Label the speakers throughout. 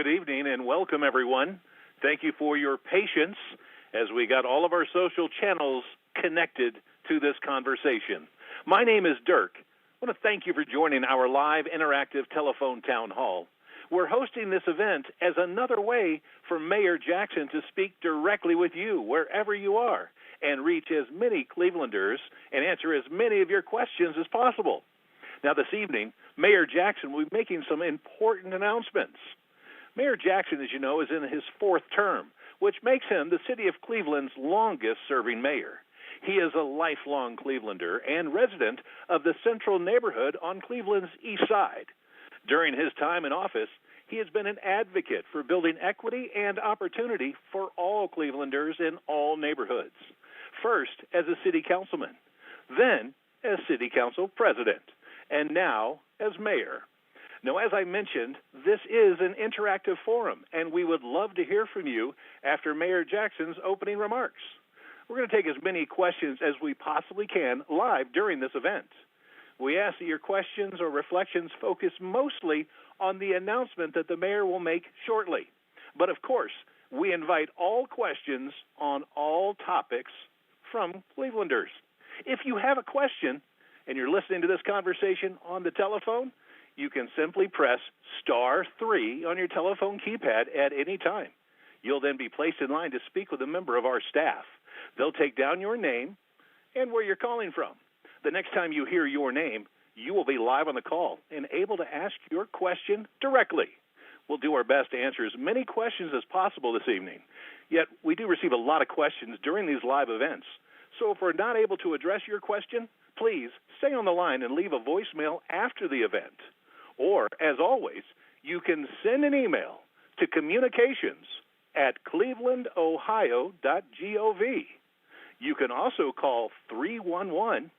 Speaker 1: Good evening and welcome, everyone. Thank you for your patience as we got all of our social channels connected to this conversation. My name is Dirk. I want to thank you for joining our live interactive telephone town hall. We're hosting this event as another way for Mayor Jackson to speak directly with you wherever you are and reach as many Clevelanders and answer as many of your questions as possible. Now, this evening, Mayor Jackson will be making some important announcements. Mayor Jackson, as you know, is in his fourth term, which makes him the city of Cleveland's longest-serving mayor. He is a lifelong Clevelander and resident of the central neighborhood on Cleveland's east side. During his time in office, he has been an advocate for building equity and opportunity for all Clevelanders in all neighborhoods. First as a city councilman, then as city council president, and now as mayor. Now, as I mentioned, this is an interactive forum, and we would love to hear from you after Mayor Jackson's opening remarks. We're going to take as many questions as we possibly can live during this event. We ask that your questions or reflections focus mostly on the announcement that the mayor will make shortly. But, of course, we invite all questions on all topics from Clevelanders. If you have a question and you're listening to this conversation on the telephone, you can simply press *3 on your telephone keypad at any time. You'll then be placed in line to speak with a member of our staff. They'll take down your name and where you're calling from. The next time you hear your name, you will be live on the call and able to ask your question directly. We'll do our best to answer as many questions as possible this evening. Yet, we do receive a lot of questions during these live events. So if we're not able to address your question, please stay on the line and leave a voicemail after the event. Or, as always, you can send an email to communications@clevelandohio.gov. You can also call 311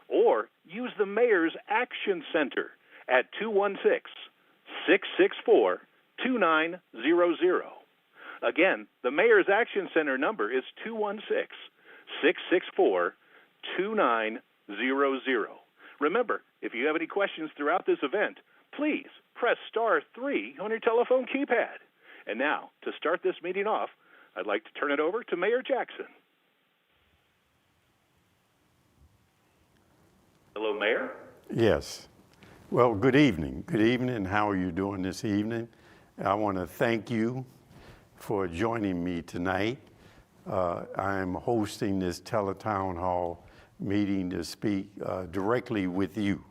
Speaker 1: or use the Mayor's Action Center at 216-664-2900. Again, the Mayor's Action Center number is 216-664-2900. Remember, if you have any questions throughout this event, please press *3 on your telephone keypad. And now, to start this meeting off, I'd like to turn it over to Mayor Jackson. Hello, Mayor.
Speaker 2: Yes. Well, good evening. Good evening. How are you doing this evening? I want to thank you for joining me tonight. I'm hosting this Teletown Hall meeting to speak directly with you,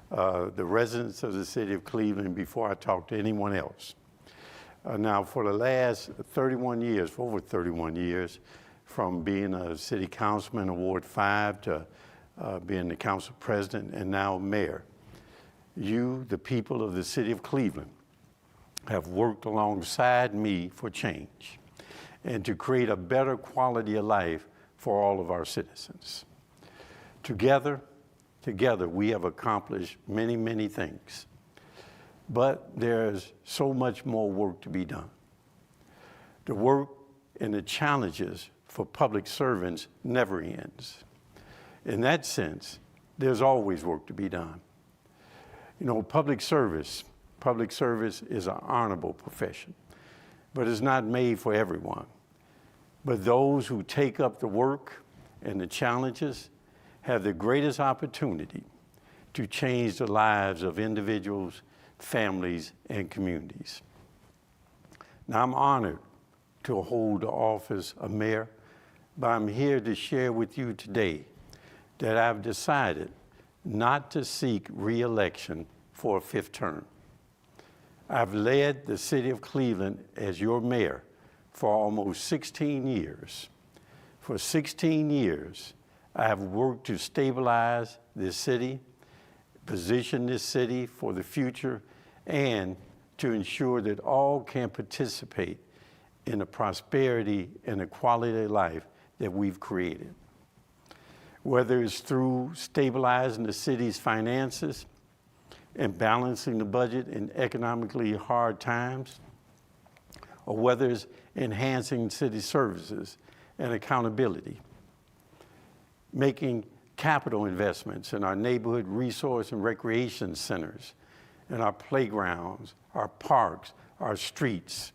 Speaker 2: the residents of the city of Cleveland, before I talk to anyone else. Now, for the last 31 years, for over 31 years, from being a city councilman in Ward 5 to being the council president and now mayor, you, the people of the city of Cleveland, have worked alongside me for change and to create a better quality of life for all of our citizens. Together, we have accomplished many, many things. But there's so much more work to be done. The work and the challenges for public servants never ends. In that sense, there's always work to be done. You know, public service is an honorable profession, but it's not made for everyone. But those who take up the work and the challenges have the greatest opportunity to change the lives of individuals, families, and communities. Now, I'm honored to hold the office of mayor, but I'm here to share with you today that I've decided not to seek re-election for a fifth term. I've led the city of Cleveland as your mayor for almost 16 years. For 16 years, I have worked to stabilize this city, position this city for the future, and to ensure that all can participate in the prosperity and the quality of life that we've created. Whether it's through stabilizing the city's finances and balancing the budget in economically hard times, or whether it's enhancing city services and accountability, making capital investments in our neighborhood resource and recreation centers, in our playgrounds, our parks, our streets,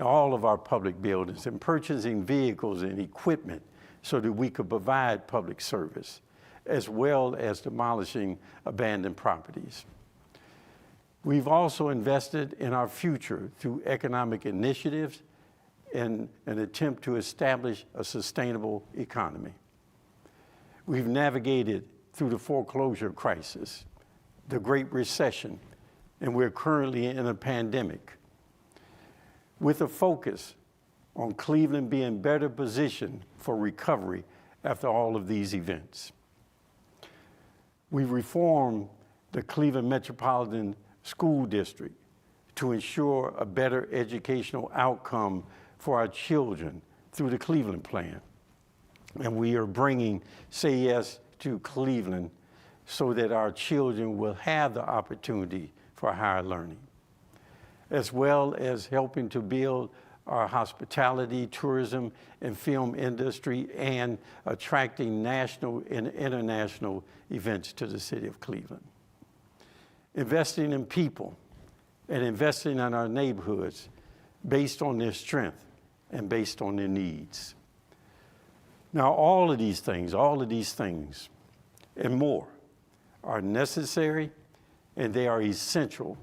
Speaker 2: all of our public buildings, and purchasing vehicles and equipment so that we could provide public service, as well as demolishing abandoned properties. We've also invested in our future through economic initiatives in an attempt to establish a sustainable economy. We've navigated through the foreclosure crisis, the Great Recession, and we're currently in a pandemic, with a focus on Cleveland being better positioned for recovery after all of these events. We reformed the Cleveland Metropolitan School District to ensure a better educational outcome for our children through the Cleveland Plan. And we are bringing Say Yes to Cleveland so that our children will have the opportunity for higher learning, as well as helping to build our hospitality, tourism, and film industry, and attracting national and international events to the city of Cleveland. Investing in people and investing in our neighborhoods based on their strength and based on their needs. Now, all of these things and more are necessary, and they are essential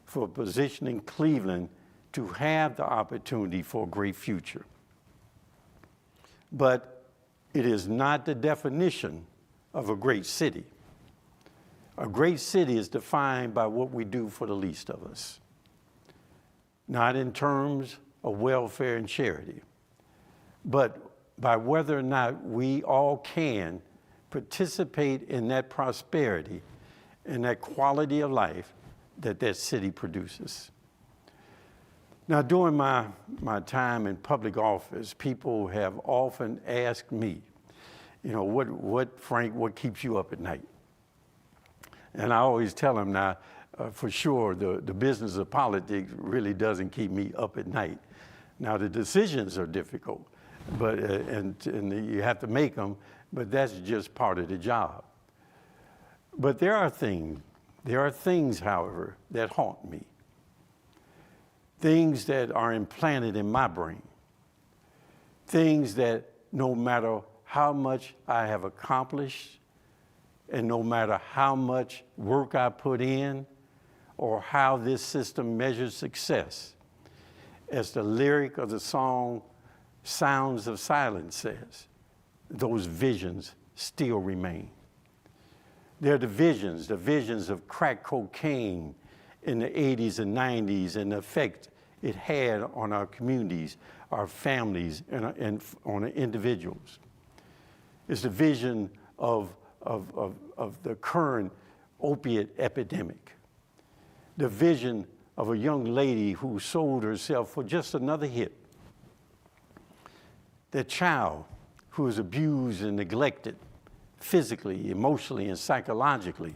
Speaker 2: for positioning Cleveland to have the opportunity for a great future. But it is not the definition of a great city. A great city is defined by what we do for the least of us, not in terms of welfare and charity, but by whether or not we all can participate in that prosperity and that quality of life that that city produces. Now, during my time in public office, people have often asked me, Frank, what keeps you up at night? And I always tell them now, for sure, the business of politics really doesn't keep me up at night. Now, the decisions are difficult, but and you have to make them, but that's just part of the job. But there are things, however, that haunt me. Things that are implanted in my brain. Things that no matter how much I have accomplished, and no matter how much work I put in, or how this system measures success, as the lyric of the song Sounds of Silence says, those visions still remain. They're the visions of crack cocaine in the 80s and 90s and the effect it had on our communities, our families, and on individuals. It's the vision of the current opiate epidemic. The vision of a young lady who sold herself for just another hit. The child who is abused and neglected physically, emotionally, and psychologically,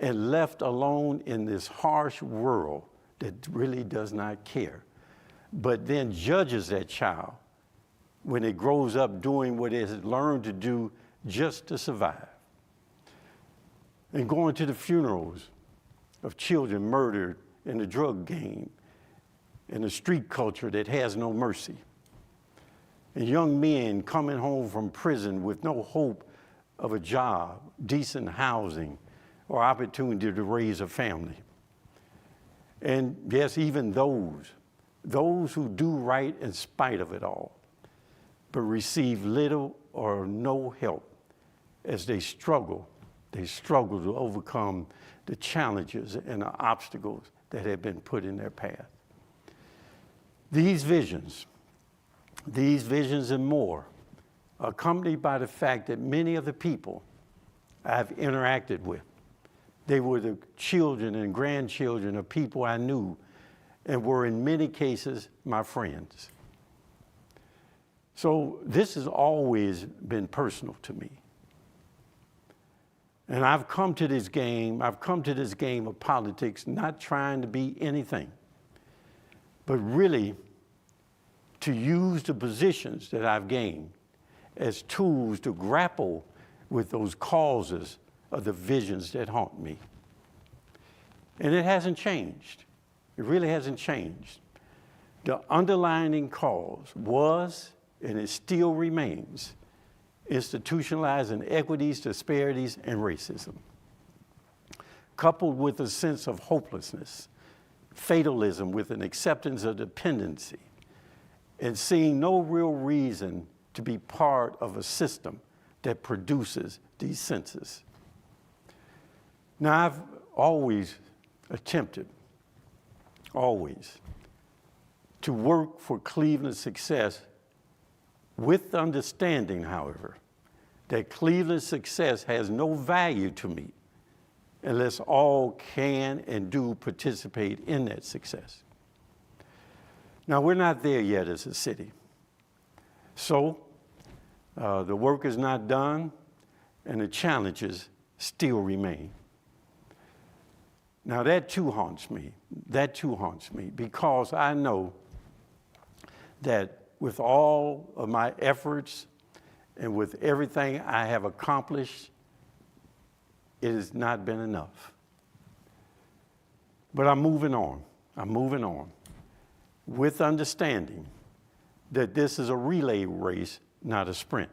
Speaker 2: and left alone in this harsh world that really does not care, but then judges that child when it grows up doing what it has learned to do just to survive. And going to the funerals of children murdered in the drug game, in a street culture that has no mercy. And young men coming home from prison with no hope of a job, decent housing, or opportunity to raise a family. And yes, even those who do right in spite of it all, but receive little or no help as they struggle to overcome the challenges and the obstacles that have been put in their path. These visions and more, accompanied by the fact that many of the people I've interacted with, they were the children and grandchildren of people I knew and were in many cases my friends. So this has always been personal to me. And I've come to this game of politics not trying to be anything, but really to use the positions that I've gained as tools to grapple with those causes of the visions that haunt me. And it hasn't changed. It really hasn't changed. The underlying cause was, and it still remains, institutionalized inequities, disparities, and racism, coupled with a sense of hopelessness, fatalism with an acceptance of dependency, and seeing no real reason to be part of a system that produces these senses. Now, I've always attempted, to work for Cleveland's success with the understanding, however, that Cleveland's success has no value to me unless all can and do participate in that success. Now, we're not there yet as a city. So, the work is not done, and the challenges still remain. Now, that too haunts me, because I know that with all of my efforts and with everything I have accomplished, it has not been enough. But I'm moving on with understanding that this is a relay race, not a sprint.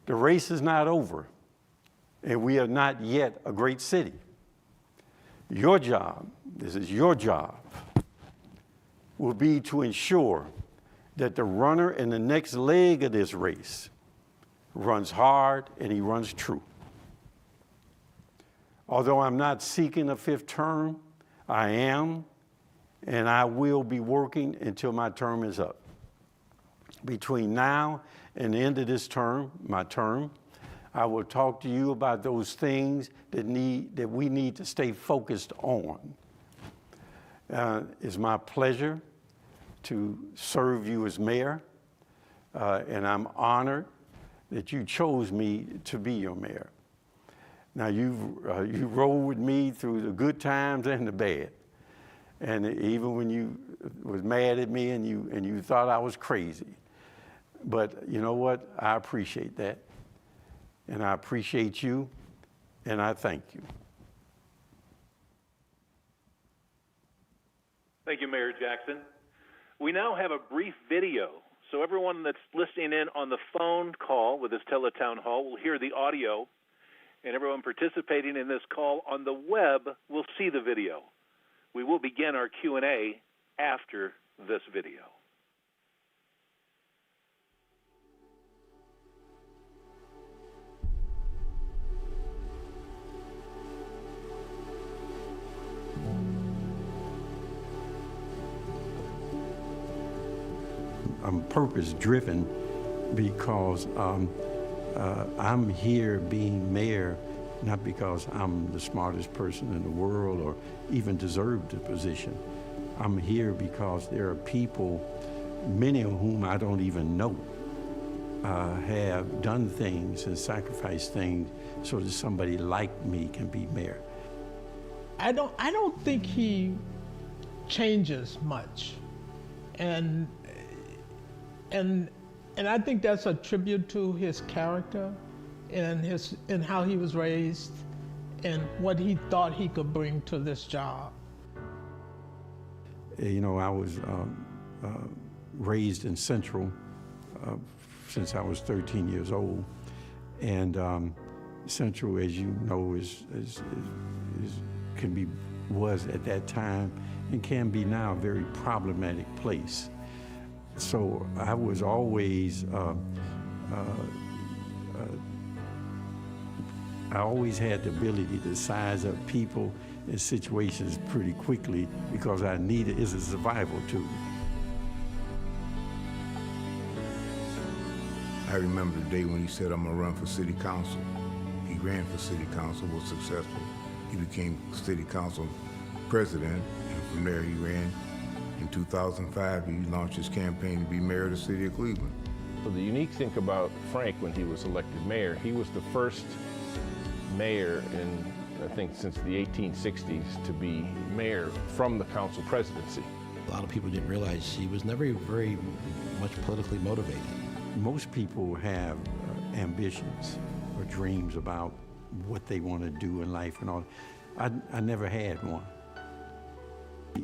Speaker 2: The race is not over, and we are not yet a great city. Your job, this is your job, will be to ensure that the runner in the next leg of this race runs hard and he runs true. Although I'm not seeking a fifth term, I am, and I will be working until my term is up. Between now and the end of this term, my term, I will talk to you about those things that we need to stay focused on. It's my pleasure to serve you as mayor, and I'm honored that you chose me to be your mayor. Now, you rolled with me through the good times and the bad. And even when you was mad at me and you thought I was crazy. But you know what? I appreciate that. And I appreciate you, and I thank you.
Speaker 1: Thank you, Mayor Jackson. We now have a brief video, so everyone that's listening in on the phone call with this Tele Town Hall will hear the audio, and everyone participating in this call on the web will see the video. We will begin our Q&A after this video.
Speaker 2: I'm purpose-driven because I'm here being mayor, not because I'm the smartest person in the world or even deserve the position. I'm here because there are people, many of whom I don't even know, have done things and sacrificed things so that somebody like me can be mayor.
Speaker 3: I don't think he changes much. And I think that's a tribute to his character and how he was raised and what he thought he could bring to this job.
Speaker 2: You know, I was raised in Central since I was 13 years old, and Central, as you know, was at that time and can be now a very problematic place. So I was always, I always had the ability to size up people and situations pretty quickly because I needed, it's a survival tool.
Speaker 4: I remember the day when he said, I'm gonna run for city council. He ran for city council, was successful. He became city council president, and from there he ran. In 2005, he launched his campaign to be mayor of the city of Cleveland.
Speaker 5: So the unique thing about Frank when he was elected mayor, he was the first mayor in, I think, since the 1860s to be mayor from the council presidency.
Speaker 6: A lot of people didn't realize he was never very much politically motivated.
Speaker 2: Most people have ambitions or dreams about what they want to do in life and all. I never had one.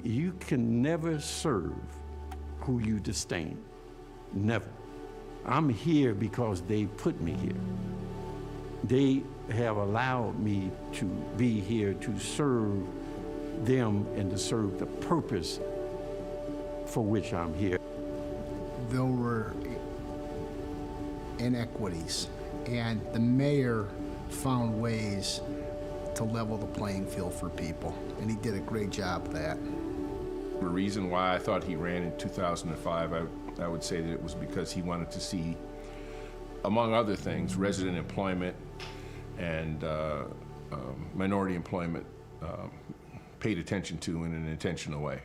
Speaker 2: You can never serve who you disdain. Never. I'm here because they put me here. They have allowed me to be here to serve them and to serve the purpose for which I'm here.
Speaker 7: There were inequities, and the mayor found ways to level the playing field for people, and he did a great job of that.
Speaker 5: The reason why I thought he ran in 2005, I would say that it was because he wanted to see, among other things, resident employment and minority employment paid attention to in an intentional way.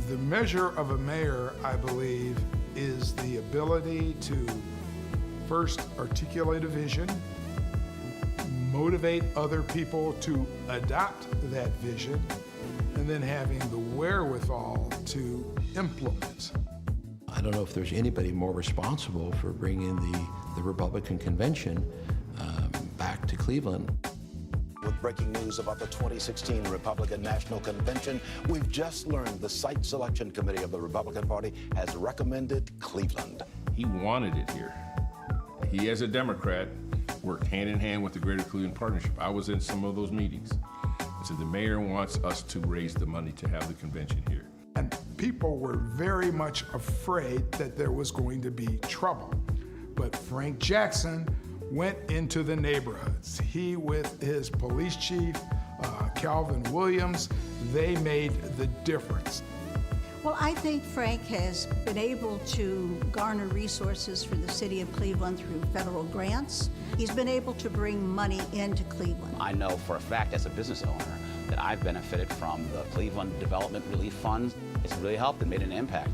Speaker 8: The measure of a mayor, I believe, is the ability to first articulate a vision, motivate other people to adopt that vision, and then having the wherewithal to implement.
Speaker 6: I don't know if there's anybody more responsible for bringing the Republican convention back to Cleveland.
Speaker 9: With breaking news about the 2016 Republican National Convention, we've just learned the site selection committee of the Republican Party has recommended Cleveland.
Speaker 5: He wanted it here. He, as a Democrat, worked hand in hand with the Greater Cleveland Partnership. I was in some of those meetings. I said, the mayor wants us to raise the money to have the convention here.
Speaker 8: And people were very much afraid that there was going to be trouble. But Frank Jackson went into the neighborhoods. He, with his police chief, Calvin Williams, they made the difference.
Speaker 10: Well, I think Frank has been able to garner resources for the city of Cleveland through federal grants. He's been able to bring money into Cleveland.
Speaker 11: I know for a fact as a business owner that I've benefited from the Cleveland Development Relief Funds. It's really helped and made an impact.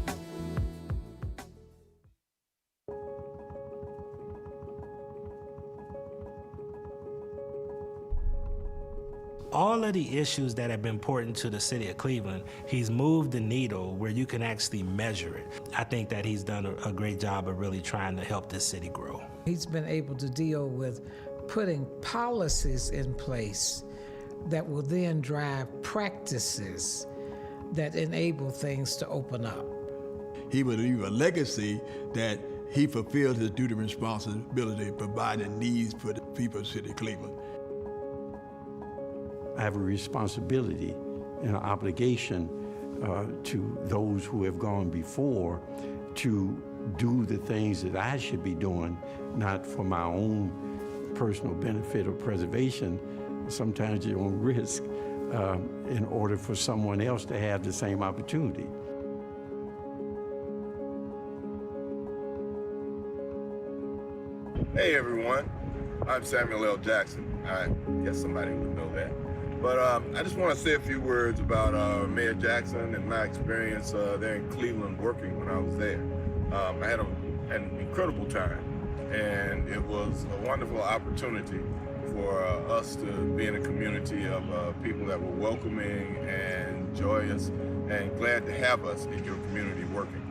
Speaker 12: All of the issues that have been important to the city of Cleveland, he's moved the needle where you can actually measure it. I think that he's done a great job of really trying to help this city grow.
Speaker 13: He's been able to deal with putting policies in place that will then drive practices that enable things to open up.
Speaker 14: He would leave a legacy that he fulfilled his duty and responsibility providing needs for the people of the city of Cleveland.
Speaker 2: I have a responsibility and an obligation to those who have gone before to do the things that I should be doing, not for my own personal benefit or preservation, sometimes your own risk, in order for someone else to have the same opportunity.
Speaker 4: Hey everyone, I'm Samuel L. Jackson. I guess somebody would know that. But I just want to say a few words about Mayor Jackson and my experience there in Cleveland working when I was there. I had an incredible time, and it was a wonderful opportunity for us to be in a community of people that were welcoming and joyous and glad to have us in your community working.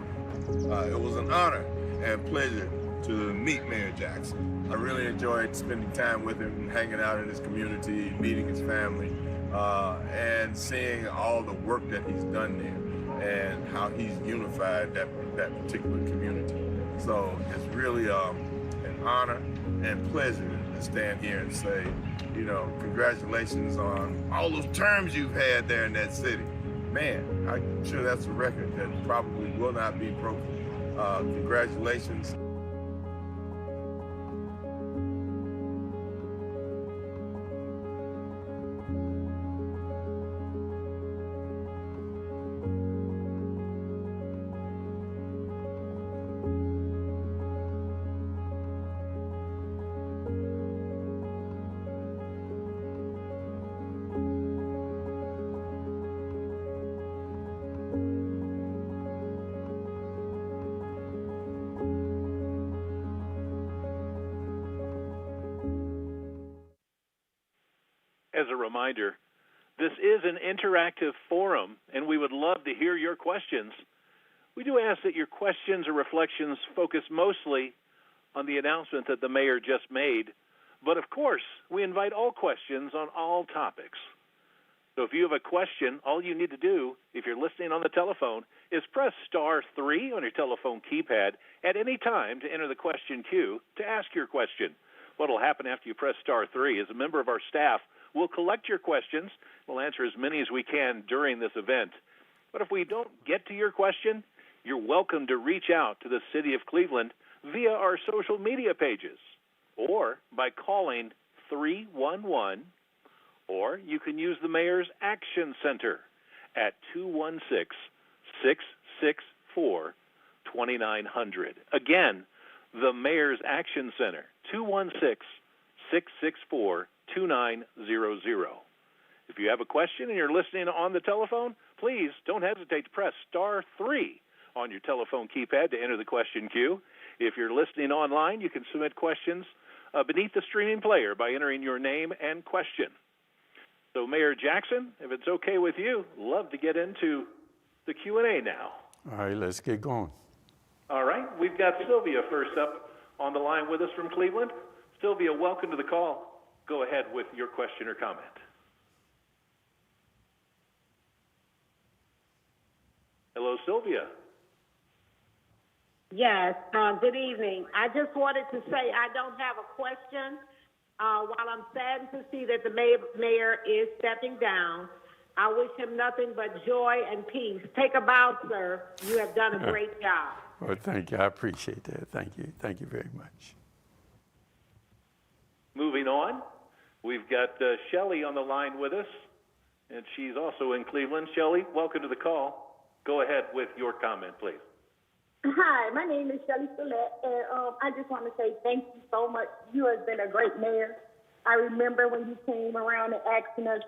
Speaker 4: It was an honor and pleasure to meet Mayor Jackson. I really enjoyed spending time with him and hanging out in his community, meeting his family, and seeing all the work that he's done there and how he's unified that particular community. So it's really an honor and pleasure to stand here and say, you know, congratulations on all those terms you've had there in that city. Man, I'm sure that's a record that probably will not be broken. Congratulations.
Speaker 1: As a reminder, this is an interactive forum, and we would love to hear your questions. We do ask that your questions or reflections focus mostly on the announcement that the mayor just made. But of course, we invite all questions on all topics. So if you have a question, all you need to do, if you're listening on the telephone, is press *3 on your telephone keypad at any time to enter the question queue to ask your question. What will happen after you press *3 is a member of our staff will collect your questions. We'll answer as many as we can during this event. But if we don't get to your question, you're welcome to reach out to the City of Cleveland via our social media pages or by calling 311, or you can use the Mayor's Action Center at 216-664-2900. Again, the Mayor's Action Center, 216-664-2900. If you have a question and you're listening on the telephone, please don't hesitate to press *3 on your telephone keypad to enter the question queue. If you're listening online, you can submit questions beneath the streaming player by entering your name and question. So, Mayor Jackson, if it's okay with you, love to get into the Q&A now.
Speaker 2: All right, let's get going.
Speaker 1: All right, we've got Sylvia first up on the line with us from Cleveland. Sylvia, welcome to the call. Go ahead with your question or comment. Hello, Sylvia.
Speaker 15: Yes, good evening. I just wanted to say I don't have a question. While I'm saddened to see that the mayor is stepping down, I wish him nothing but joy and peace. Take a bow, sir. You have done a great job.
Speaker 2: Well, thank you. I appreciate that. Thank you. Thank you very much.
Speaker 1: Moving on, we've got Shelley on the line with us, and she's also in Cleveland. Shelley, welcome to the call. Go ahead with your comment, please.
Speaker 16: Hi, my name is Shelley Follett, and I just want to say thank you so much. You have been a great mayor. I remember when you came around and asking us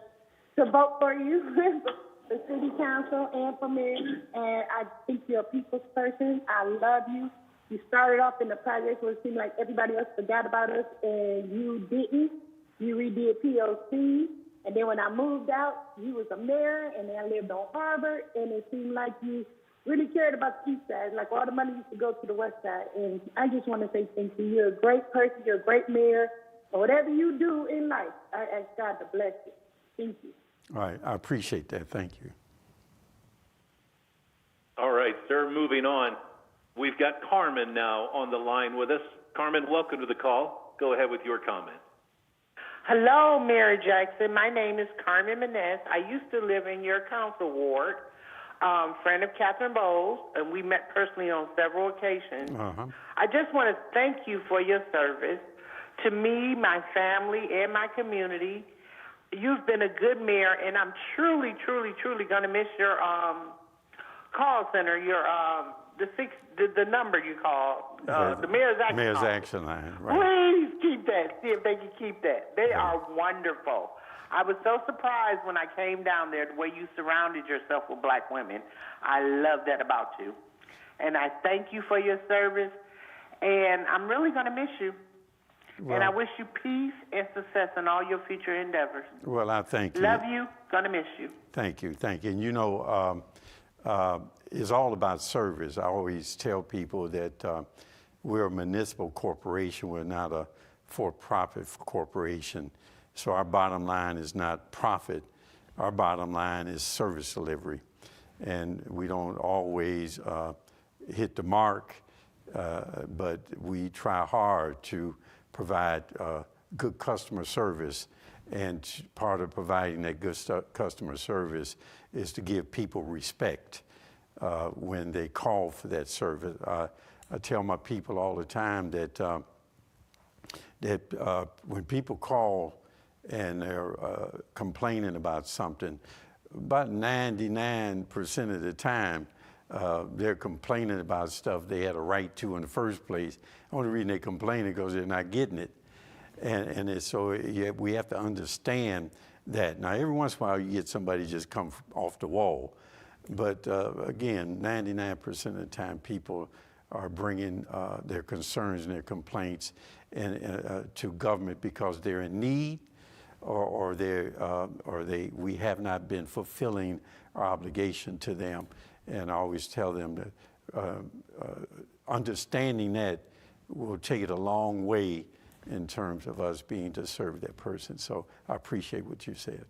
Speaker 16: to vote for you, the city council and for mayor, and I think you're a people's person. I love you. You started off in the project where it seemed like everybody else forgot about us, and you didn't. You redid POC, and then when I moved out, you was a mayor, and then I lived on Harbor, and it seemed like you really cared about the east side. Like all the money used to go to the west side. And I just want to say thank you. You're a great person. You're a great mayor. And whatever you do in life, I ask God to bless you. Thank you.
Speaker 2: All right. I appreciate that. Thank you.
Speaker 1: All right, sir. Moving on. We've got Carmen now on the line with us. Carmen, welcome to the call. Go ahead with your comment.
Speaker 17: Hello, Mayor Jackson. My name is Carmen Maness. I used to live in your council ward. Friend of Catherine Bowles, and we met personally on several occasions. I just want to thank you for your service to me, my family, and my community. You've been a good mayor, and I'm truly, truly, truly going to miss your call center, your the number you call, the Mayor's Action
Speaker 2: Mayor's
Speaker 17: Office.
Speaker 2: Action Line, right.
Speaker 17: Please keep that. See if they can keep that. They are wonderful. I was so surprised when I came down there, the way you surrounded yourself with black women. I love that about you. And I thank you for your service, and I'm really going to miss you.
Speaker 2: Well,
Speaker 17: and I wish you peace and success in all your future endeavors.
Speaker 2: Well, I thank you.
Speaker 17: Love you. Going to miss you.
Speaker 2: Thank you. Thank you. And you know, it's all about service. I always tell people that we're a municipal corporation. We're not a for-profit corporation. So our bottom line is not profit. Our bottom line is service delivery. And we don't always hit the mark, but we try hard to provide good customer service. And part of providing that good customer service is to give people respect when they call for that service. I tell my people all the time that when people call and they're complaining about something, about 99% of the time, they're complaining about stuff they had a right to in the first place. The only reason they're complaining is because they're not getting it. And so we have to understand that. Now, every once in a while, you get somebody just come off the wall. But again, 99% of the time, people are bringing their concerns and their complaints to government because they're in need, or we have not been fulfilling our obligation to them. And I always tell them that understanding that will take it a long way in terms of us being to serve that person. So I appreciate what you said.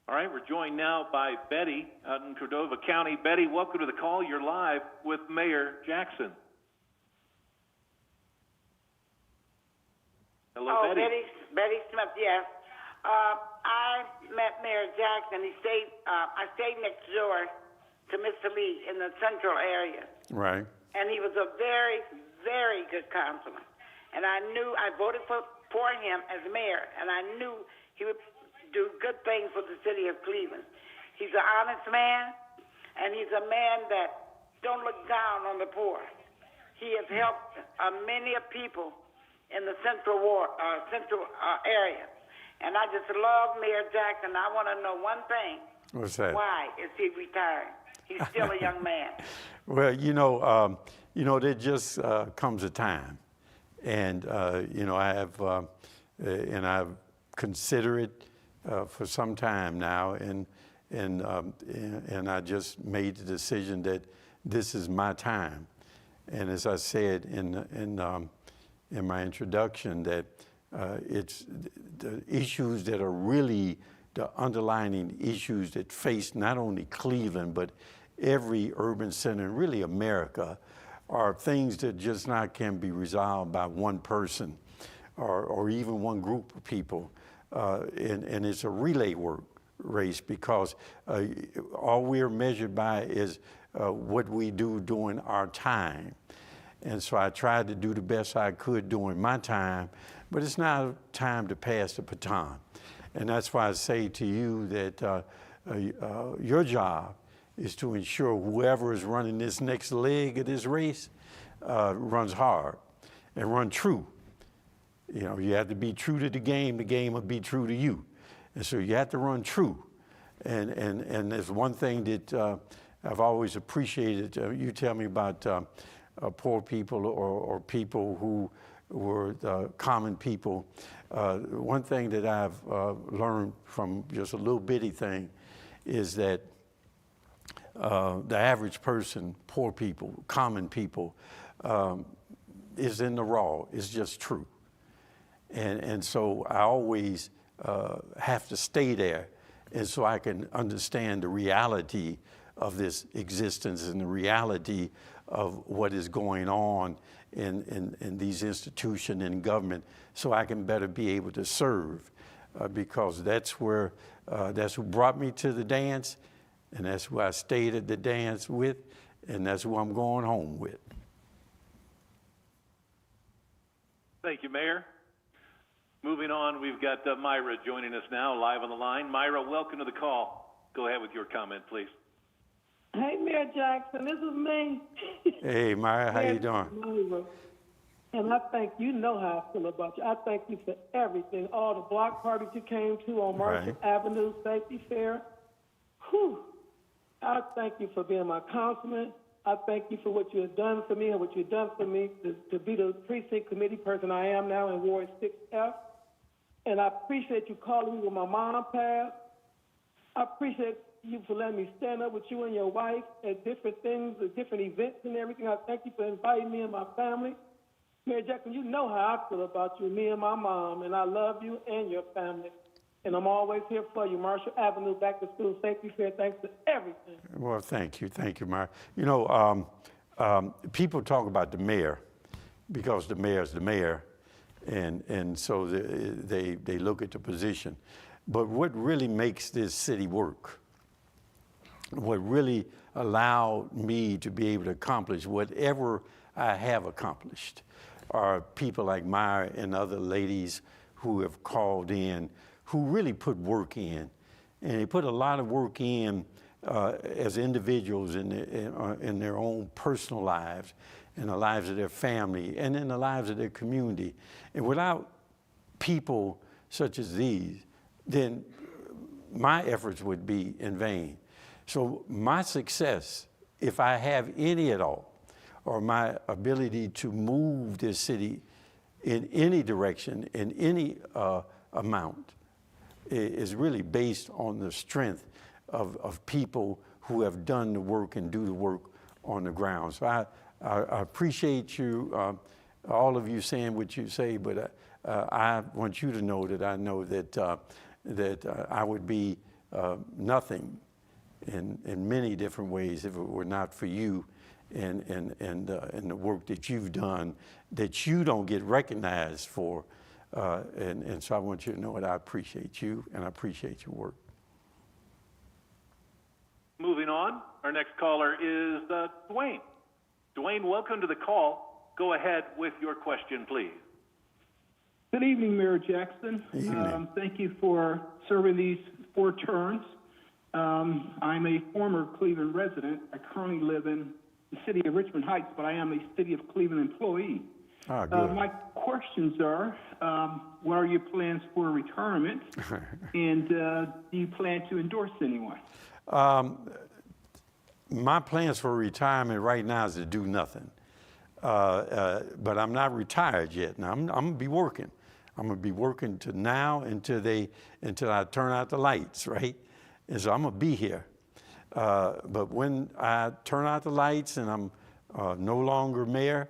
Speaker 1: All right, we're joined now by Betty out in Cordova County. Betty, welcome to the call. You're live with Mayor Jackson. Hello, Betty.
Speaker 18: Betty Smith, yes. I met Mayor Jackson. I stayed next door to Mr. Lee in the central area.
Speaker 2: Right.
Speaker 18: And he was a very, very good councilman. And I voted for him as mayor, and I knew he would do good things for the city of Cleveland. He's an honest man, and he's a man that don't look down on the poor. He has helped many people in the central area. And I just love Mayor Jackson. I want to know one thing.
Speaker 2: What's that?
Speaker 18: Why is he retired? He's still a young man.
Speaker 2: Well, there just comes a time, and I have, and I've considered it for some time now, and I just made the decision that this is my time. And as I said in my introduction, that it's the issues that are really the underlying issues that face not only Cleveland, but every urban center, and really America, are things that just not can be resolved by one person or even one group of people. And it's a relay race, because all we're measured by is what we do during our time. And so I tried to do the best I could during my time, but it's now time to pass the baton. And that's why I say to you that your job is to ensure whoever is running this next leg of this race runs hard and run true. You have to be true to the game will be true to you. And so you have to run true. And there's one thing that I've always appreciated. You tell me about poor people or people who were common people. One thing that I've learned from just a little bitty thing is that the average person, poor people, common people, is in the raw. It's just true. And so I always have to stay there, and so I can understand the reality of this existence and the reality of what is going on in these institutions and government, so I can better be able to serve, because that's who brought me to the dance, and that's who I stayed at the dance with, and that's who I'm going home with.
Speaker 1: Thank you, Mayor. Moving on, we've got Myra joining us now, live on the line. Myra, welcome to the call. Go ahead with your comment, please.
Speaker 19: Hey, Mayor Jackson, this is me.
Speaker 2: Hey, Myra, how you doing?
Speaker 19: Myra. And I think you know how I feel about you. I thank you for everything, all the block parties you came to on Marshall Avenue, Safety Fair. Whew. I thank you for being my councilman. I thank you for what you have done for me and what you've done for me to be the precinct committee person I am now in Ward 6F. And I appreciate you calling me when my mom passed. I appreciate you for letting me stand up with you and your wife at different things, at different events and everything. I thank you for inviting me and my family. Mayor Jackson, you know how I feel about you, me and my mom, and I love you and your family. And I'm always here for you. Marshall Avenue, back to school, Safety Fair, thanks to everything.
Speaker 2: Well, thank you, Myra. People talk about the mayor because the mayor's the mayor, and so they look at the position. But what really makes this city work, what really allowed me to be able to accomplish whatever I have accomplished, are people like Myra and other ladies who have called in, who really put work in. And they put a lot of work in as individuals in their own personal lives, in the lives of their family, and in the lives of their community. And without people such as these, then my efforts would be in vain. So my success, if I have any at all, or my ability to move this city in any direction, in any amount, is really based on the strength of people who have done the work and do the work on the ground. So I appreciate you, all of you saying what you say, but I want you to know that I know that I would be nothing in many different ways if it were not for you and the work that you've done that you don't get recognized for. And so I want you to know that I appreciate you and I appreciate your work.
Speaker 1: Moving on, our next caller is Dwayne. Dwayne, welcome to the call. Go ahead with your question, please.
Speaker 20: Good evening, Mayor Jackson. Thank you for serving these 4 terms. I'm a former Cleveland resident. I currently live in the city of Richmond Heights, but I am a city of Cleveland employee.
Speaker 2: Good.
Speaker 20: My questions are, what are your plans for retirement? And do you plan to endorse anyone?
Speaker 2: My plans for retirement right now is to do nothing. But I'm not retired yet. Now, I'm going to be working. I'm going to be working to now until I turn out the lights, right? And so I'm going to be here. But when I turn out the lights and I'm no longer mayor,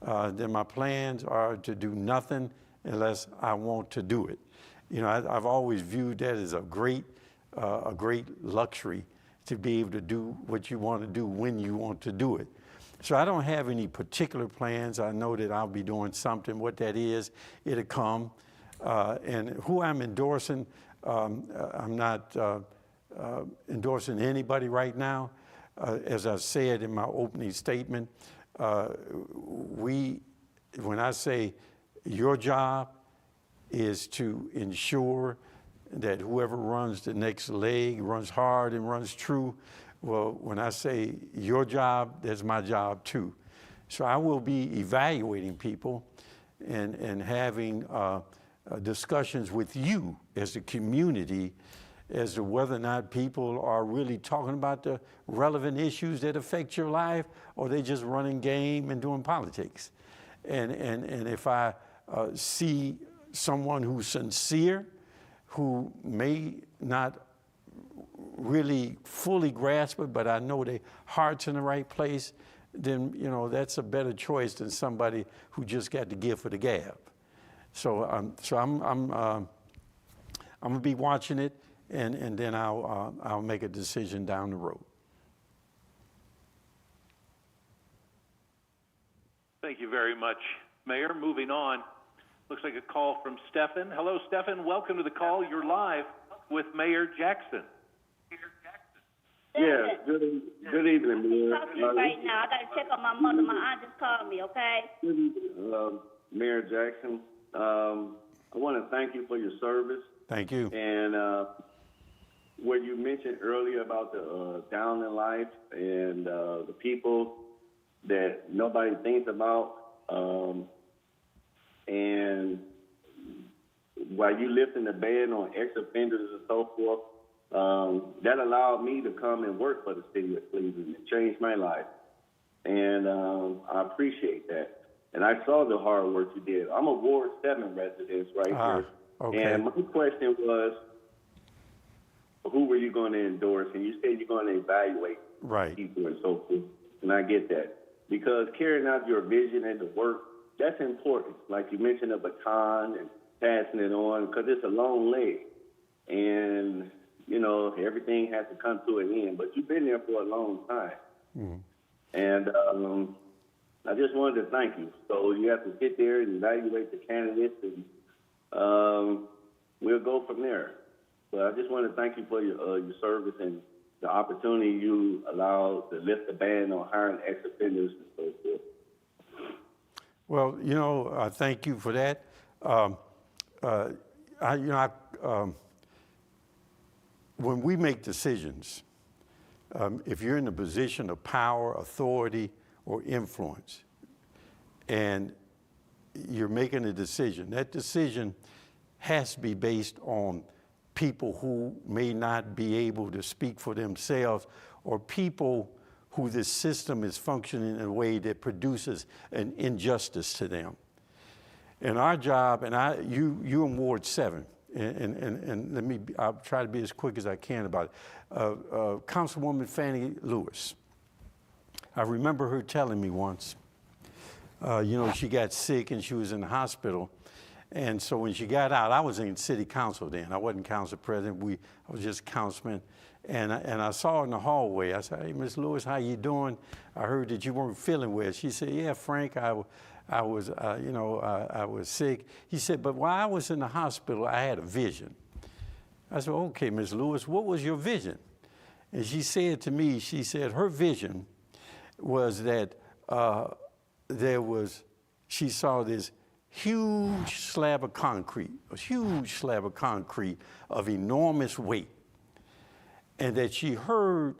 Speaker 2: then my plans are to do nothing unless I want to do it. You know, I've always viewed that as a great luxury to be able to do what you want to do when you want to do it. So I don't have any particular plans. I know that I'll be doing something. What that is, it'll come. And who I'm endorsing, I'm not endorsing anybody right now. As I said in my opening statement, when I say your job is to ensure that whoever runs the next leg runs hard and runs true. Well, when I say your job, that's my job too. So I will be evaluating people and having discussions with you as a community as to whether or not people are really talking about the relevant issues that affect your life, or they just running game and doing politics. And if I see someone who's sincere, who may not really fully grasp it, but I know their heart's in the right place, then, you know, that's a better choice than somebody who just got the gift of the gab. So I'm gonna be watching it, and then I'll make a decision down the road.
Speaker 1: Thank you very much, Mayor. Moving on, looks like a call from Stephan. Hello, Stephan. Welcome to the call. You're live with Mayor Jackson.
Speaker 21: Yeah, good evening, Mayor.
Speaker 22: I'm talking to you right now. I got to check on my mother. My aunt just called me, okay?
Speaker 21: Mayor Jackson, I want to thank you for your service.
Speaker 2: Thank you.
Speaker 21: And what you mentioned earlier about the down in life and the people that nobody thinks about, and while you lifting the ban on ex-offenders and so forth, that allowed me to come and work for the city of Cleveland and change my life. And I appreciate that. And I saw the hard work you did. I'm a Ward 7 resident right here.
Speaker 2: Okay.
Speaker 21: And my question was, who were you going to endorse? And you said you're going to evaluate people and so forth. And I get that. Because carrying out your vision and the work, that's important. Like you mentioned, a baton and passing it on, because it's a long leg. And, you know, everything has to come to an end. But you've been there for a long time.
Speaker 2: Mm.
Speaker 21: And I just wanted to thank you. So you have to sit there and evaluate the candidates, and we'll go from there. But I just want to thank you for your service and the opportunity you allowed to lift the ban on hiring ex-offenders and so forth.
Speaker 2: Well, you know, thank you for that. When we make decisions, if you're in a position of power, authority, or influence, and you're making a decision, that decision has to be based on people who may not be able to speak for themselves, or people who the system is functioning in a way that produces an injustice to them. And our job, and you're in Ward 7, and I'll try to be as quick as I can about it. Councilwoman Fannie Lewis, I remember her telling me once, she got sick and she was in the hospital. And so when she got out, I was in city council then. I wasn't council president. I was just councilman. And I saw her in the hallway. I said, "Hey, Miss Lewis, how you doing? I heard that you weren't feeling well." She said, "Yeah, Frank, I was sick." He said, "But while I was in the hospital, I had a vision." I said, "Okay, Miss Lewis, what was your vision?" And she said to me, she said her vision was that she saw this huge slab of concrete, a huge slab of concrete of enormous weight, and that she heard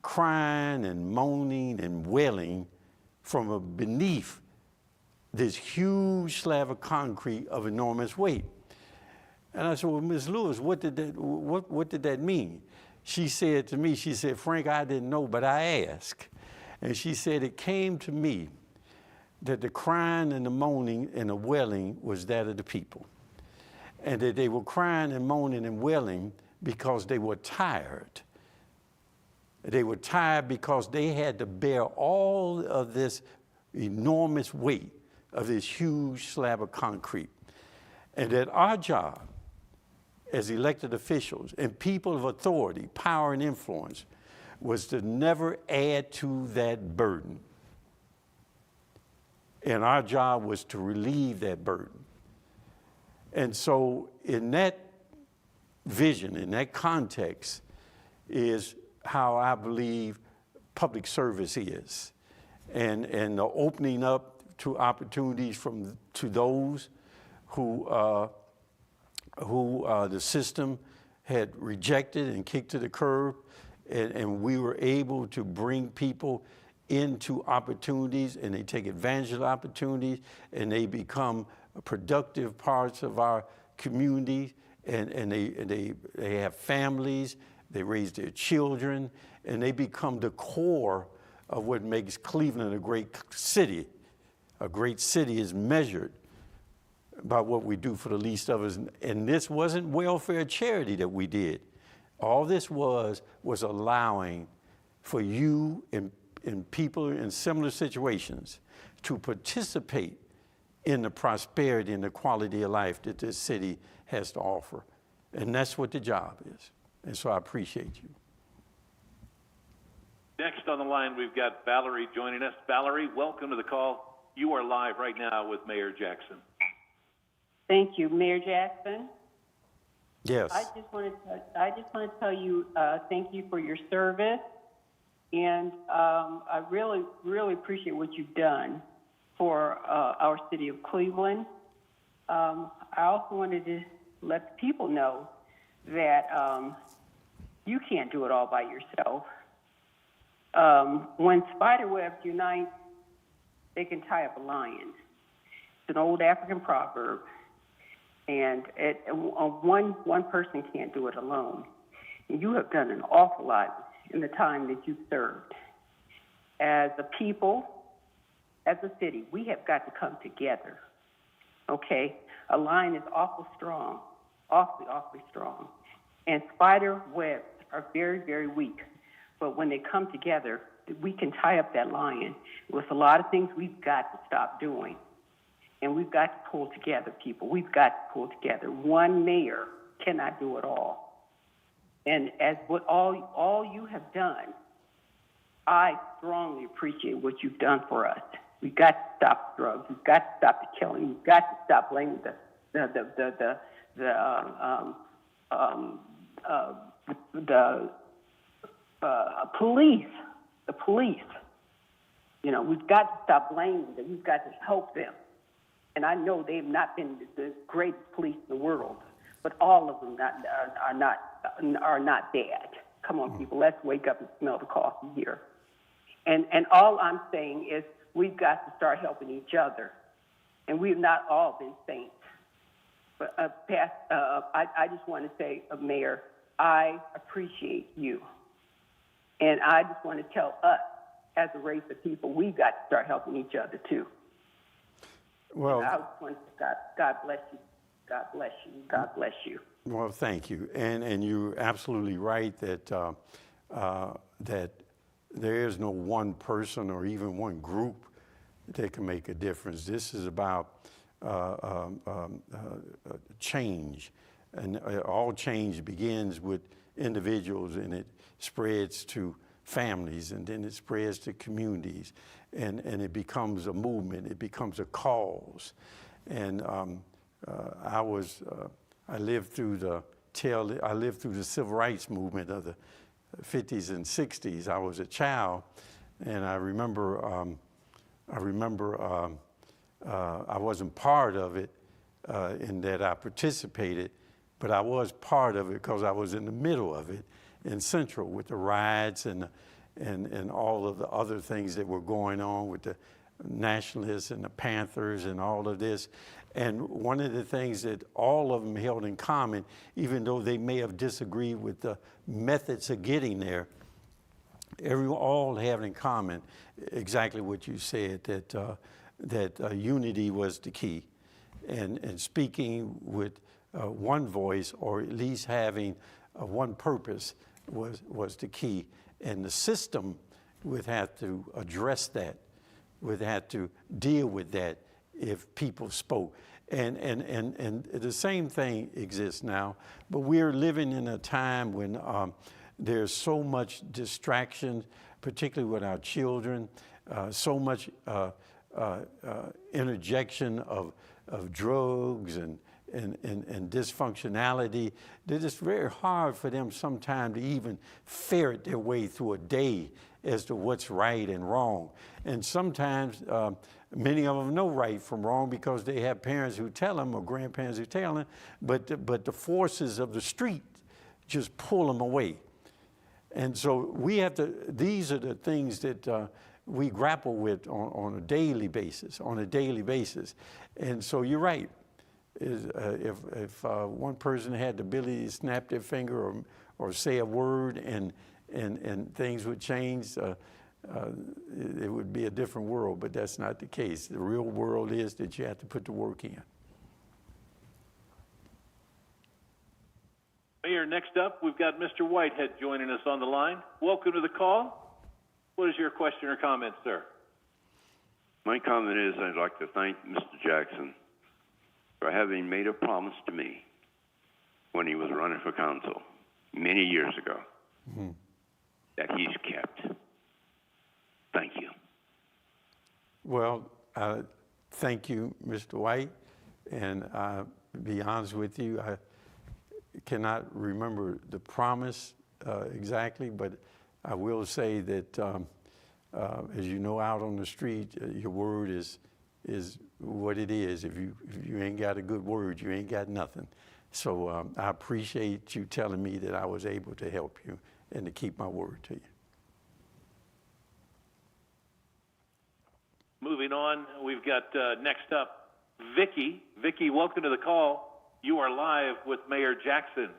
Speaker 2: crying and moaning and wailing from beneath this huge slab of concrete of enormous weight. And I said, "Well, Ms. Lewis, what did that mean?" She said to me, she said, "Frank, I didn't know, but I asked." And she said, "It came to me that the crying and the moaning and the wailing was that of the people. And that they were crying and moaning and wailing because they were tired. They were tired because they had to bear all of this enormous weight of this huge slab of concrete. And that our job as elected officials and people of authority, power, and influence was to never add to that burden. And our job was to relieve that burden." And so in that vision, in that context, is how I believe public service is. And the opening up to opportunities to those who the system had rejected and kicked to the curb, and we were able to bring people into opportunities, and they take advantage of opportunities, and they become productive parts of our community, and they have families, they raise their children, and they become the core of what makes Cleveland a great city. A great city is measured by what we do for the least of us. And this wasn't welfare charity that we did. All this was allowing for you and people in similar situations to participate in the prosperity and the quality of life that this city has to offer. And that's what the job is. And so I appreciate you.
Speaker 1: Next on the line, we've got Valerie joining us. Valerie, welcome to the call. You are live right now with Mayor Jackson.
Speaker 3: Thank you, Mayor Jackson.
Speaker 2: Yes.
Speaker 3: I just want to tell you thank you for your service, and I really, really appreciate what you've done for our city of Cleveland. I also wanted to let the people know that you can't do it all by yourself. When spider webs unite, they can tie up a lion. It's an old African proverb. And one person can't do it alone. And you have done an awful lot in the time that you've served. As a people, as a city, we have got to come together. Okay? A lion is awfully strong, awfully strong. And spider webs are very, very weak. But when they come together, we can tie up that lion with a lot of things we've got to stop doing. And we've got to pull together, people. We've got to pull together. One mayor cannot do it all. And as what all you have done, I strongly appreciate what you've done for us. We've got to stop drugs. We've got to stop the killing. We've got to stop blaming the police. The police. You know, we've got to stop blaming them. We've got to help them. And I know they've not been the greatest police in the world, but all of them are not bad. Come on, people, let's wake up and smell the coffee here. And all I'm saying is we've got to start helping each other. And we've not all been saints. But I just want to say, Mayor, I appreciate you. And I just want to tell us, as a race of people, we've got to start helping each other too.
Speaker 2: Well,
Speaker 3: I just want to say, God bless you. God bless you. God bless you.
Speaker 2: Well, thank you. And you're absolutely right that that there is no one person or even one group that can make a difference. This is about change, and all change begins with individuals, and it spreads to families, and then it spreads to communities, and it becomes a movement. It becomes a cause. And I lived through the civil rights movement of the 50s and 60s. I was a child, and I remember I wasn't part of it in that I participated, but I was part of it because I was in the middle of it in Central with the riots and all of the other things that were going on with the nationalists and the Panthers and all of this. And one of the things that all of them held in common, even though they may have disagreed with the methods of getting there, all had in common exactly what you said, that unity was the key, and speaking with one voice, or at least having one purpose, was the key. And the system would have to address that, would have to deal with that if people spoke. And the same thing exists now, but we're living in a time when there's so much distraction, particularly with our children, so much interjection of drugs and dysfunctionality, that it's very hard for them sometimes to even ferret their way through a day as to what's right and wrong. And sometimes many of them know right from wrong because they have parents who tell them or grandparents who tell them, but the forces of the street just pull them away. And so we have to, these are the things that we grapple with on a daily basis, And so you're right. If one person had the ability to snap their finger or say a word and things would change, it would be a different world, but that's not the case. The real world is that you have to put the work in.
Speaker 1: Mayor, next up, we've got Mr. Whitehead joining us on the line. Welcome to the call. What is your question or comment, sir?
Speaker 6: My comment is I'd like to thank Mr. Jackson for having made a promise to me when he was running for council many years ago that he's kept. Thank you.
Speaker 2: Well, thank you, Mr. White. And to be honest with you, I cannot remember the promise exactly, but I will say that, as you know, out on the street, your word is what it is. If you ain't got a good word, you ain't got nothing. So I appreciate you telling me that I was able to help you and to keep my word to you.
Speaker 1: Moving on, we've got next up, Vicki. Vicki, welcome to the call. You are live with Mayor Jackson.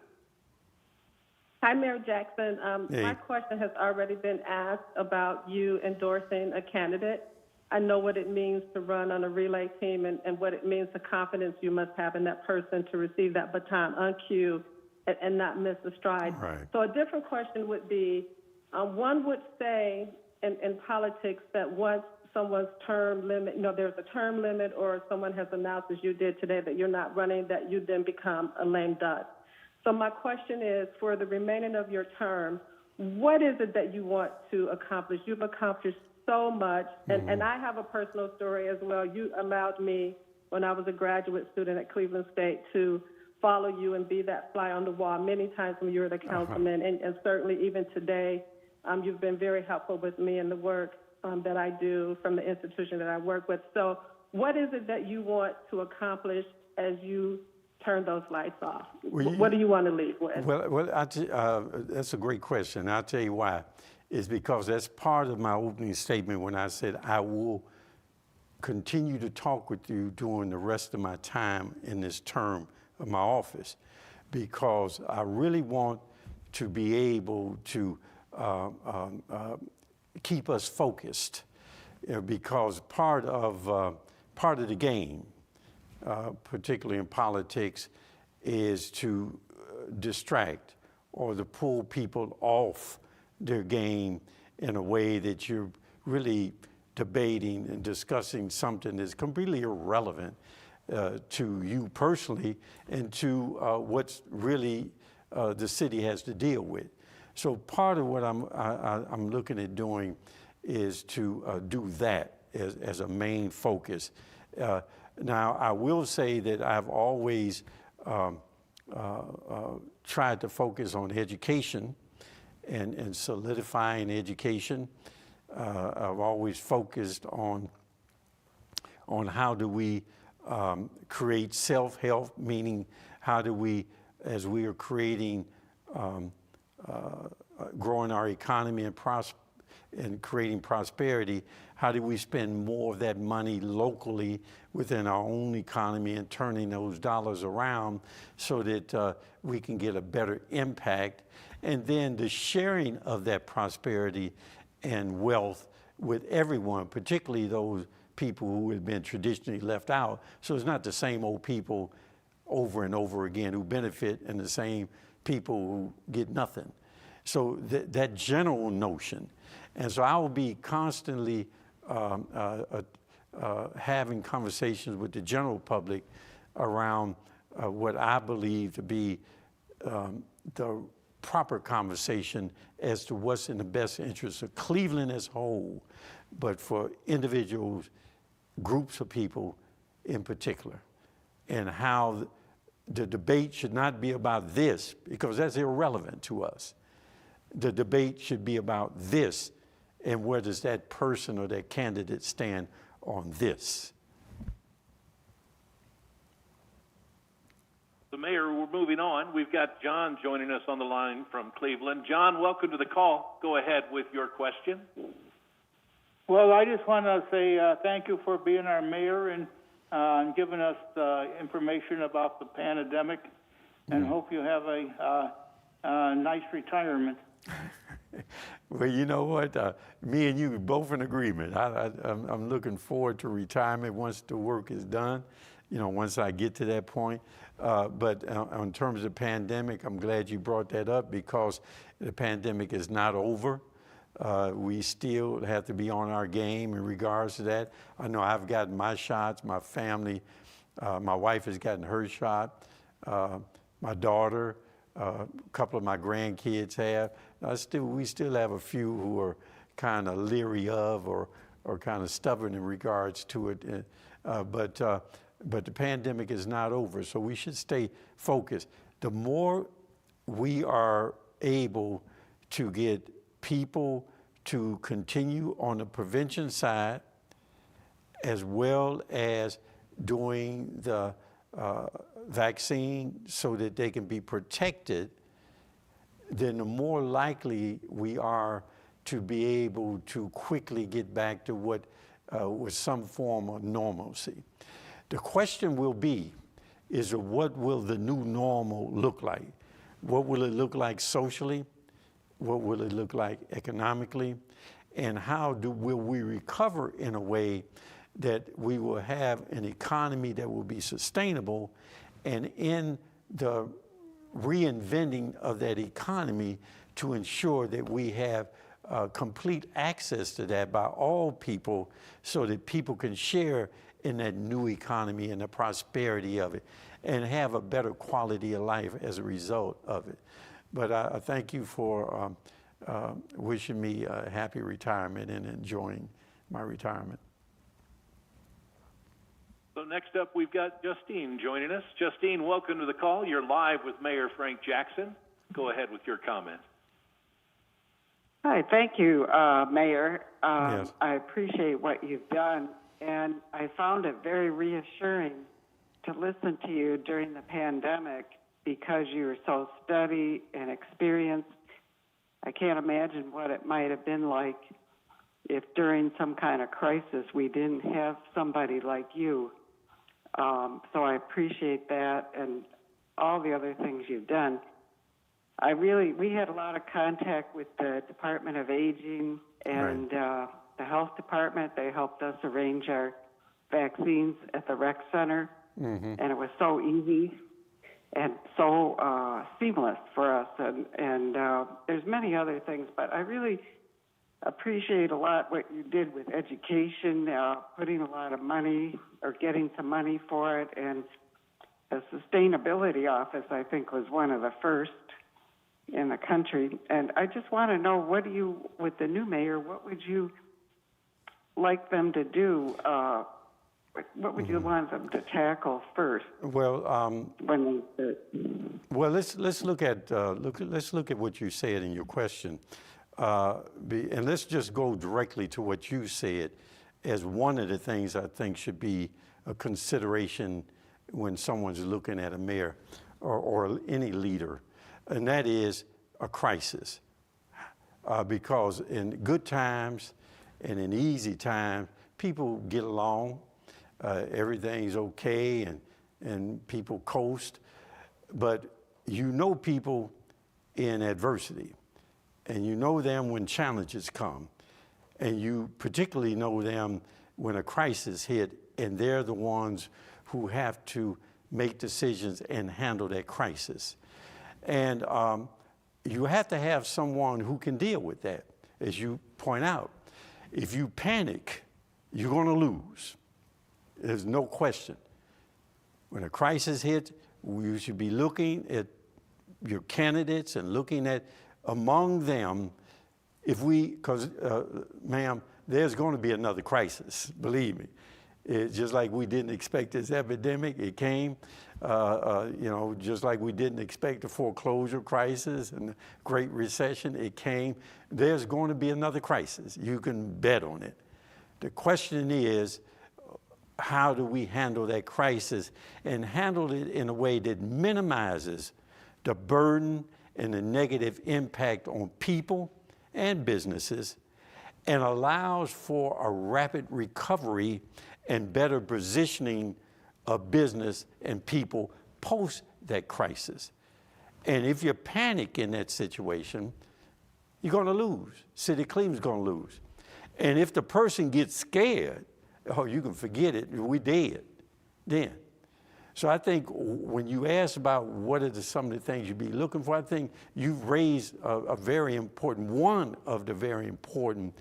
Speaker 7: Hi, Mayor Jackson.
Speaker 2: Hey.
Speaker 7: My question has already been asked about you endorsing a candidate. I know what it means to run on a relay team and what it means, the confidence you must have in that person to receive that baton on cue and not miss a stride.
Speaker 2: Right.
Speaker 7: So a different question would be, one would say in politics that once someone's term limit, there's a term limit, or someone has announced, as you did today, that you're not running, that you then become a lame duck. So my question is, for the remaining of your term, what is it that you want to accomplish? You've accomplished so much, and I have a personal story as well. You allowed me, when I was a graduate student at Cleveland State, to follow you and be that fly on the wall many times when you were the councilman, and certainly even today, you've been very helpful with me in the work that I do from the institution that I work with. So what is it that you want to accomplish as you turn those lights off? What do you want to leave with?
Speaker 2: Well, that's a great question. I'll tell you why. It's because that's part of my opening statement when I said I will continue to talk with you during the rest of my time in this term of my office, because I really want to be able to keep us focused, because part of the game, particularly in politics, is to distract or to pull people off their game in a way that you're really debating and discussing something that's completely irrelevant to you personally and to what's really the city has to deal with. So part of what I'm looking at doing is to do that as a main focus. Now, I will say that I've always tried to focus on education and solidifying education. I've always focused on how do we create self-help, meaning how do we, as we are creating, growing our economy and creating prosperity, how do we spend more of that money locally within our own economy and turning those dollars around so that we can get a better impact. And then the sharing of that prosperity and wealth with everyone, particularly those people who have been traditionally left out. So it's not the same old people over and over again who benefit and the same people who get nothing. So that general notion. And so I will be constantly having conversations with the general public around what I believe to be the proper conversation as to what's in the best interest of Cleveland as a whole, but for individuals, groups of people in particular, and how the debate should not be about this, because that's irrelevant to us. The debate should be about this, and where does that person or that candidate stand on this?
Speaker 1: So, Mayor, we're moving on. We've got John joining us on the line from Cleveland. John, welcome to the call. Go ahead with your question.
Speaker 5: Well, I just want to say thank you for being our mayor and giving us information about the pandemic, and hope you have a nice retirement.
Speaker 2: Well, you know what? Me and you both in agreement. I'm looking forward to retirement once the work is done, once I get to that point. But in terms of the pandemic, I'm glad you brought that up because the pandemic is not over. We still have to be on our game in regards to that. I know I've gotten my shots, my family, my wife has gotten her shot, my daughter, a couple of my grandkids have. We still have a few who are kind of leery of or kind of stubborn in regards to it. But the pandemic is not over, so we should stay focused. The more we are able to get people to continue on the prevention side, as well as doing the vaccine so that they can be protected, then the more likely we are to be able to quickly get back to what was some form of normalcy. The question will be, is what will the new normal look like? What will it look like socially? What will it look like economically? And how will we recover in a way that we will have an economy that will be sustainable, and in the reinventing of that economy to ensure that we have complete access to that by all people so that people can share in that new economy and the prosperity of it and have a better quality of life as a result of it. But I thank you for wishing me a happy retirement and enjoying my retirement.
Speaker 1: So next up, we've got Justine joining us. Justine, welcome to the call. You're live with Mayor Frank Jackson. Go ahead with your comment.
Speaker 3: Hi, thank you, Mayor.
Speaker 2: Yes.
Speaker 3: I appreciate what you've done, and I found it very reassuring to listen to you during the pandemic because you were so steady and experienced. I can't imagine what it might have been like if during some kind of crisis we didn't have somebody like you. So I appreciate that and all the other things you've done. We had a lot of contact with the Department of Aging and the Health Department. They helped us arrange our vaccines at the rec center, and it was so easy and so seamless for us. And there's many other things, but I really
Speaker 8: appreciate a lot what you did with education, putting a lot of money or getting some money for it. And the sustainability office, I think, was one of the first in the country. And I just want to know, with the new mayor, what would you like them to do? What would you want them to tackle first?
Speaker 2: Well, let's look at what you said in your question, and let's just go directly to what you said as one of the things I think should be a consideration when someone's looking at a mayor or any leader, and that is a crisis. Because in good times and in easy times, people get along. Everything's okay and people coast, but you know people in adversity, and you know them when challenges come, and you particularly know them when a crisis hit, and they're the ones who have to make decisions and handle that crisis. And you have to have someone who can deal with that. As you point out, if you panic, you're going to lose. There's no question. When a crisis hits, you should be looking at your candidates and looking at among them, because ma'am, there's going to be another crisis, believe me. It's just like we didn't expect this epidemic, it came. Just like we didn't expect the foreclosure crisis and the Great Recession, it came. There's going to be another crisis. You can bet on it. The question is, how do we handle that crisis and handle it in a way that minimizes the burden and the negative impact on people and businesses and allows for a rapid recovery and better positioning of business and people post that crisis? And if you panic in that situation, you're going to lose. City of Cleveland's going to lose. And if the person gets scared, oh, you can forget it. We're dead then. So I think when you ask about what are some of the things you'd be looking for, I think you've raised a very important, one of the very important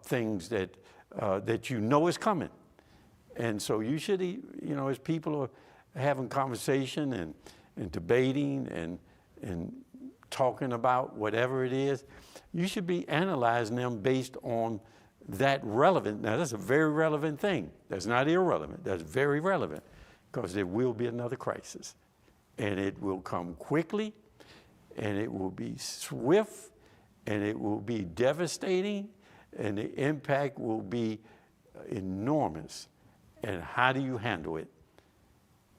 Speaker 2: things that you know is coming. And so you should, as people are having conversation and debating and talking about whatever it is, you should be analyzing them based on that relevant. Now, that's a very relevant thing. That's not irrelevant. That's very relevant, because there will be another crisis, and it will come quickly, and it will be swift, and it will be devastating, and the impact will be enormous. And how do you handle it?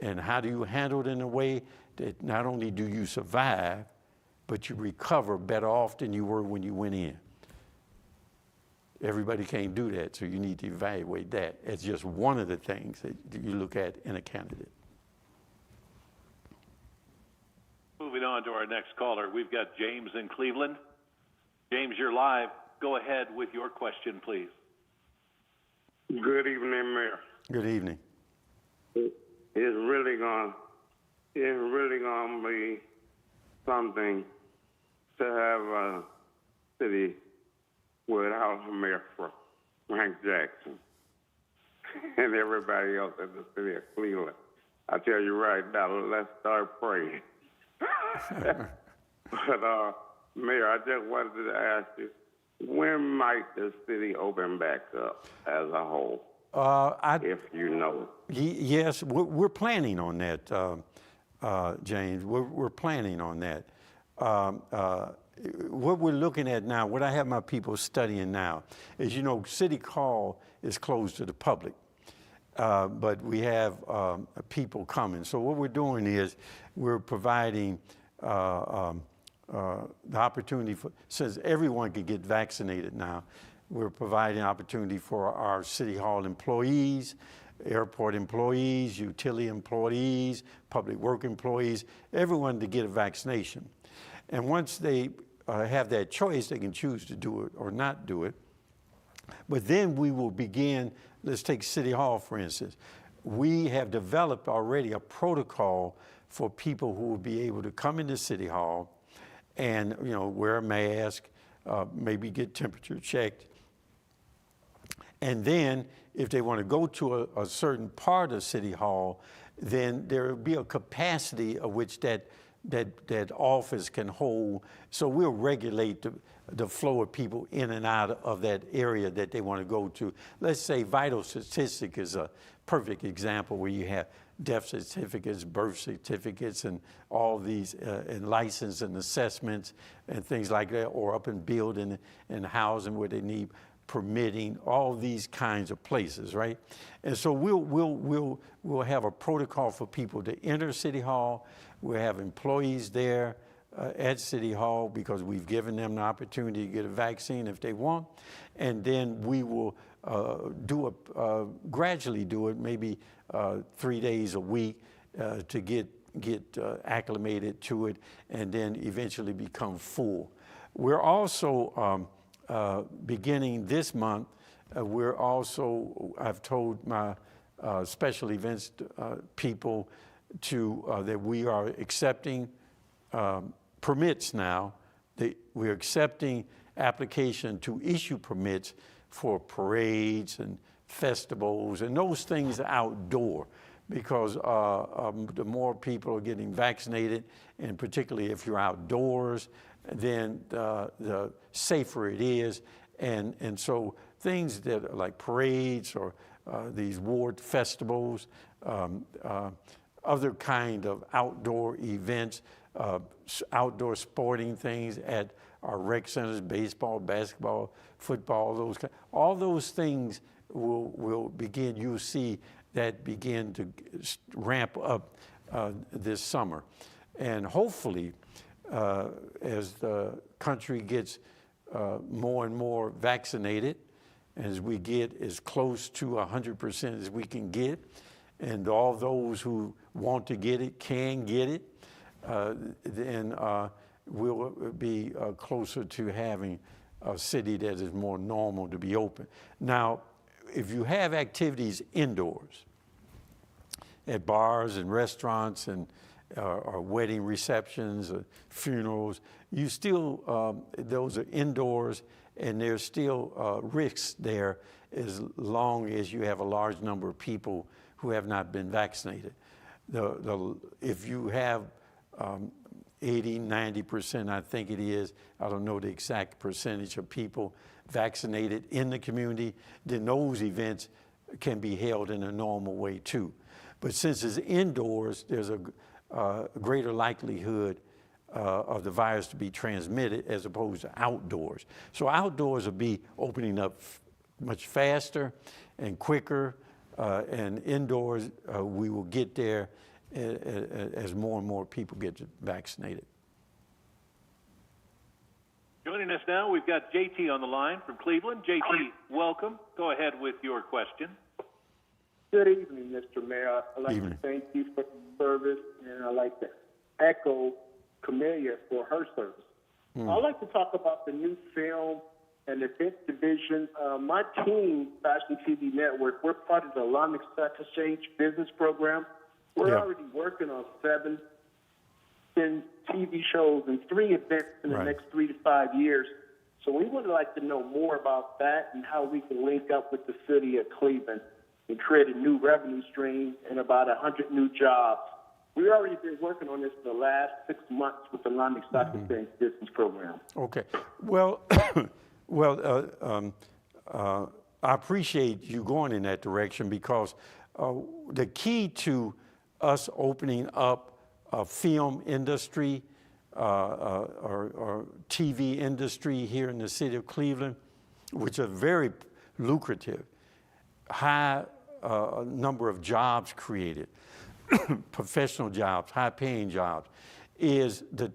Speaker 2: And how do you handle it in a way that not only do you survive, but you recover better off than you were when you went in? Everybody can't do that, so you need to evaluate that as just one of the things that you look at in a candidate.
Speaker 1: Moving on to our next caller, we've got James in Cleveland. James, you're live. Go ahead with your question, please.
Speaker 9: Good evening, Mayor.
Speaker 2: Good evening.
Speaker 9: It's really gonna be something to have a city without a mayor for Frank Jackson and everybody else in the city of Cleveland. I tell you right now, let's start praying. But Mayor, I just wanted to ask you, when might the city open back up as a whole? If you know.
Speaker 2: Yes, we're planning on that, James. We're planning on that. What we're looking at now, what I have my people studying now, is, City Hall is closed to the public, but we have people coming. So what we're doing is we're providing the opportunity for, since everyone can get vaccinated now, we're providing opportunity for our City Hall employees, airport employees, utility employees, public work employees, everyone to get a vaccination. And once they have that choice, they can choose to do it or not do it. But then we will begin, let's take City Hall, for instance. We have developed already a protocol for people who will be able to come into City Hall and, wear a mask, maybe get temperature checked. And then if they want to go to a certain part of City Hall, then there will be a capacity of which that office can hold. So we'll regulate the flow of people in and out of that area that they want to go to. Let's say vital statistic is a perfect example where you have death certificates, birth certificates, and all these, and license and assessments and things like that, or up in building and housing where they need permitting, all these kinds of places, right? And so we'll have a protocol for people to enter City Hall. We'll have employees there at City Hall because we've given them the opportunity to get a vaccine if they want. And then we will gradually do it, maybe 3 days a week to get acclimated to it and then eventually become full. We're also beginning this month, I've told my special events people that we are accepting permits now. We're accepting application to issue permits for parades and festivals and those things outdoor, because the more people are getting vaccinated, and particularly if you're outdoors, then the safer it is. And so things that are like parades or these ward festivals, other kind of outdoor events, outdoor sporting things at our rec centers, baseball, basketball, football, all those things will begin, you'll see that begin to ramp up this summer. And hopefully, as the country gets more and more vaccinated, as we get as close to 100% as we can get, and all those who want to get it can get it, then we'll be closer to having a city that is more normal to be open. Now, if you have activities indoors, at bars and restaurants and or wedding receptions, or funerals, you still, those are indoors, and there's still risks there as long as you have a large number of people who have not been vaccinated. If you have 80, 90%, I think it is, I don't know the exact percentage of people vaccinated in the community, then those events can be held in a normal way too. But since it's indoors, there's a greater likelihood of the virus to be transmitted as opposed to outdoors. So outdoors will be opening up much faster and quicker, and indoors we will get there as more and more people get vaccinated.
Speaker 1: Joining us now, we've got JT on the line from Cleveland. JT, welcome. Go ahead with your question.
Speaker 10: Good evening, Mr. Mayor. I'd like to thank you for your service, and I'd like to echo Camelia for her service. I'd like to talk about the new film and events division. My team, Fashion TV Network, we're part of the Atlantic Stock Exchange business program. We're already working on 7 TV shows and 3 events in the next 3 to 5 years. So we would like to know more about that and how we can link up with the city of Cleveland and create a new revenue stream and about 100 new jobs. We've already been working on this for the last 6 months with the Atlantic Stock Exchange business program.
Speaker 2: Okay. Well, I appreciate you going in that direction, because the key to us opening up a film industry or TV industry here in the city of Cleveland, which are very lucrative, high number of jobs created, professional jobs, high-paying jobs, is the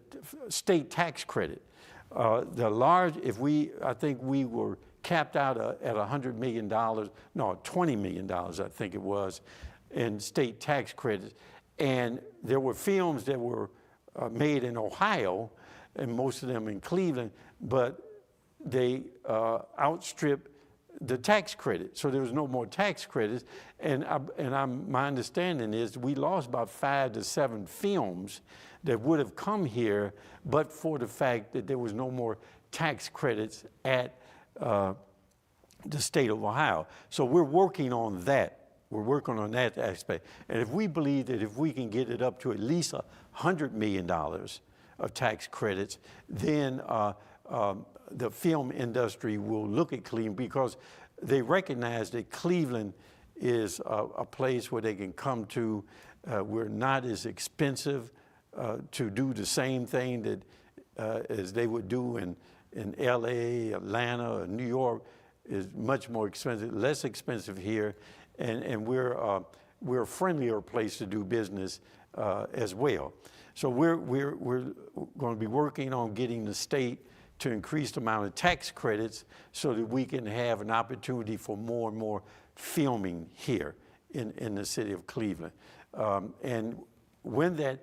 Speaker 2: state tax credit. I think we were capped out at $100 million, no, $20 million, I think it was, in state tax credits. And there were films that were made in Ohio, and most of them in Cleveland, but they outstripped the tax credit. So there was no more tax credits. And my understanding is we lost about 5 to 7 films that would have come here, but for the fact that there was no more tax credits at the state of Ohio. So we're working on that. We're working on that aspect. And if we believe that if we can get it up to at least $100 million of tax credits, then the film industry will look at Cleveland, because they recognize that Cleveland is a place where they can come to. We're not as expensive to do the same thing that as they would do in LA, Atlanta, or New York. Is much more expensive, less expensive here, and we're a friendlier place to do business as well. So we're going to be working on getting the state to increase the amount of tax credits so that we can have an opportunity for more and more filming here in the city of Cleveland. And when that,